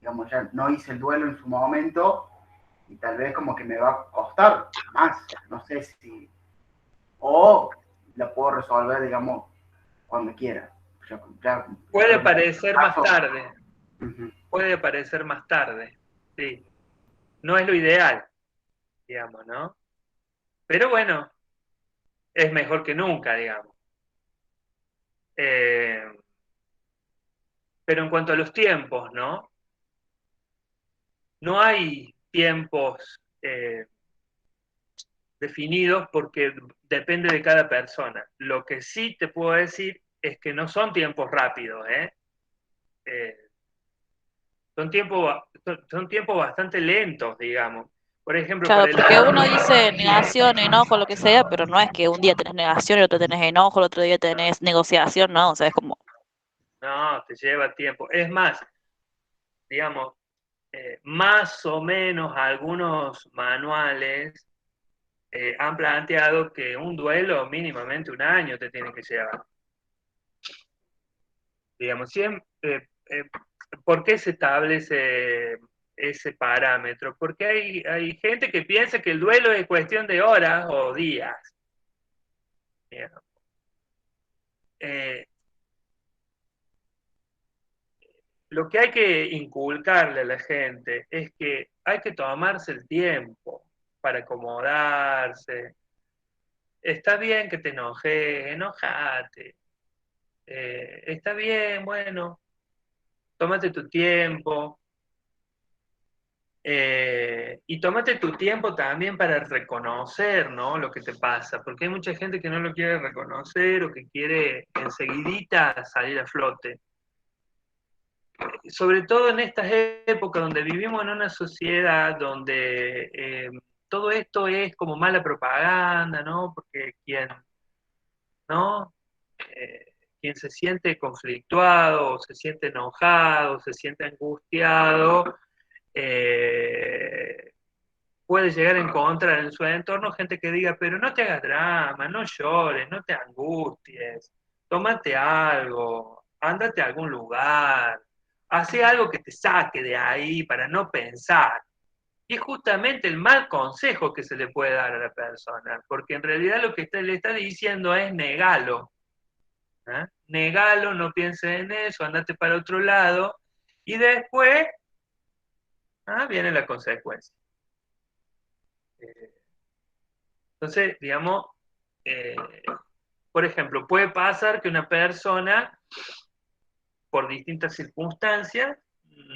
digamos, ya no hice el duelo en su momento y tal vez como que me va a costar más, no sé si, o la puedo resolver, digamos, cuando quiera. Puede parecer más caso, tarde, puede parecer más tarde, sí. No es lo ideal, digamos, ¿no? Pero bueno, es mejor que nunca, digamos. Pero en cuanto a los tiempos, ¿no? No hay tiempos definidos porque depende de cada persona. Lo que sí te puedo decir es que no son tiempos rápidos, ¿eh? Son tiempos bastante lentos, digamos. Por ejemplo, Claro, para el... porque uno dice negación, enojo, lo que sea, pero no es que un día tenés negación, el otro tenés enojo, el otro día tenés negociación, no, o sea, es como... No, te lleva tiempo. Es más, digamos, más o menos algunos manuales han planteado que un duelo mínimamente un año te tiene que llevar. Digamos, ¿por qué se establece ese parámetro? Porque hay gente que piensa que el duelo es cuestión de horas o días. Eh, lo que hay que inculcarle a la gente es que hay que tomarse el tiempo para acomodarse. Está bien que te enojes, enojate. Está bien, bueno, tómate tu tiempo. Y tómate tu tiempo también para reconocer, ¿no?, lo que te pasa, porque hay mucha gente que no lo quiere reconocer o que quiere enseguidita salir a flote. Sobre todo en estas épocas donde vivimos en una sociedad donde todo esto es como mala propaganda, ¿no? Porque ¿no? Quien se siente conflictuado, o se siente enojado, o se siente angustiado, eh, puede llegar a encontrar en su entorno gente que diga, pero no te hagas drama, no llores, no te angusties, tómate algo, ándate a algún lugar, hace algo que te saque de ahí para no pensar. Y es justamente el mal consejo que se le puede dar a la persona, porque en realidad lo que le está diciendo es negalo. ¿eh? Negalo, no pienses en eso, andate para otro lado, y después viene la consecuencia. Entonces, digamos, por ejemplo, puede pasar que una persona, por distintas circunstancias,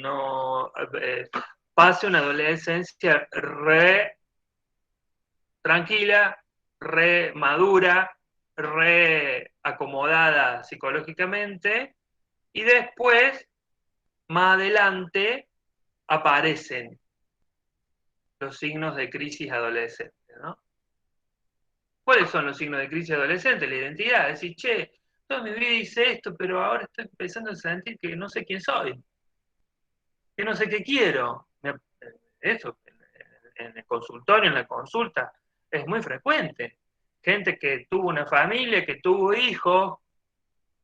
no pase una adolescencia re tranquila, re madura, re acomodada psicológicamente, y después, más adelante, aparecen los signos de crisis adolescente, ¿no? ¿Cuáles son los signos de crisis adolescente? La identidad, decir, che, toda mi vida hice esto, pero ahora estoy empezando a sentir que no sé quién soy, que no sé qué quiero. Eso, en el consultorio, en la consulta, es muy frecuente. Gente que tuvo una familia, que tuvo hijos,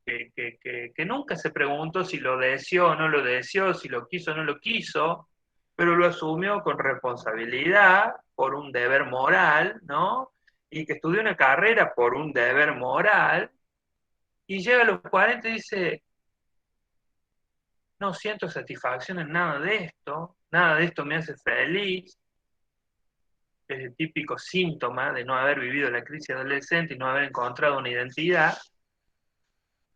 que nunca se preguntó si lo deseó o no lo deseó, si lo quiso o no lo quiso, pero lo asumió con responsabilidad, por un deber moral, ¿no? Y que estudió una carrera por un deber moral, y llega a los 40 y dice, no siento satisfacción en nada de esto me hace feliz, es el típico síntoma de no haber vivido la crisis adolescente y no haber encontrado una identidad,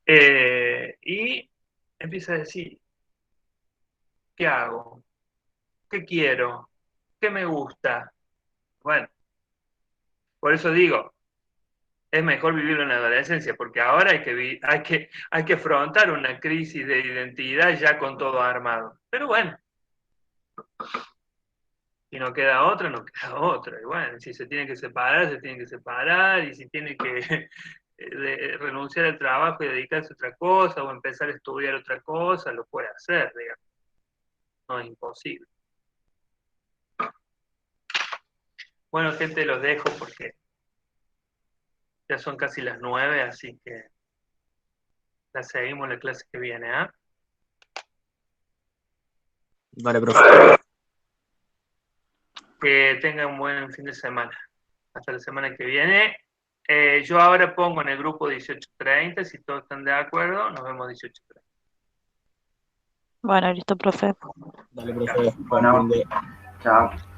y empieza a decir, ¿qué hago? ¿Qué quiero? ¿Qué me gusta? Bueno, por eso digo, es mejor vivirlo en la adolescencia, porque ahora hay que afrontar una crisis de identidad ya con todo armado. Pero bueno, si no queda otra, no queda otra. Y bueno, si se tiene que separar, se tiene que separar, y si tiene que renunciar al trabajo y dedicarse a otra cosa, o empezar a estudiar otra cosa, lo puede hacer, digamos. No es imposible. Bueno, gente, los dejo porque ya son casi las 9, así que la seguimos la clase que viene, ¿ah? Vale, profe. Que tengan un buen fin de semana. Hasta la semana que viene. Yo ahora pongo en el grupo 18:30, si todos están de acuerdo, nos vemos 18:30. Bueno, listo, profe. Dale, profe. Buen fin Bueno, de... chao.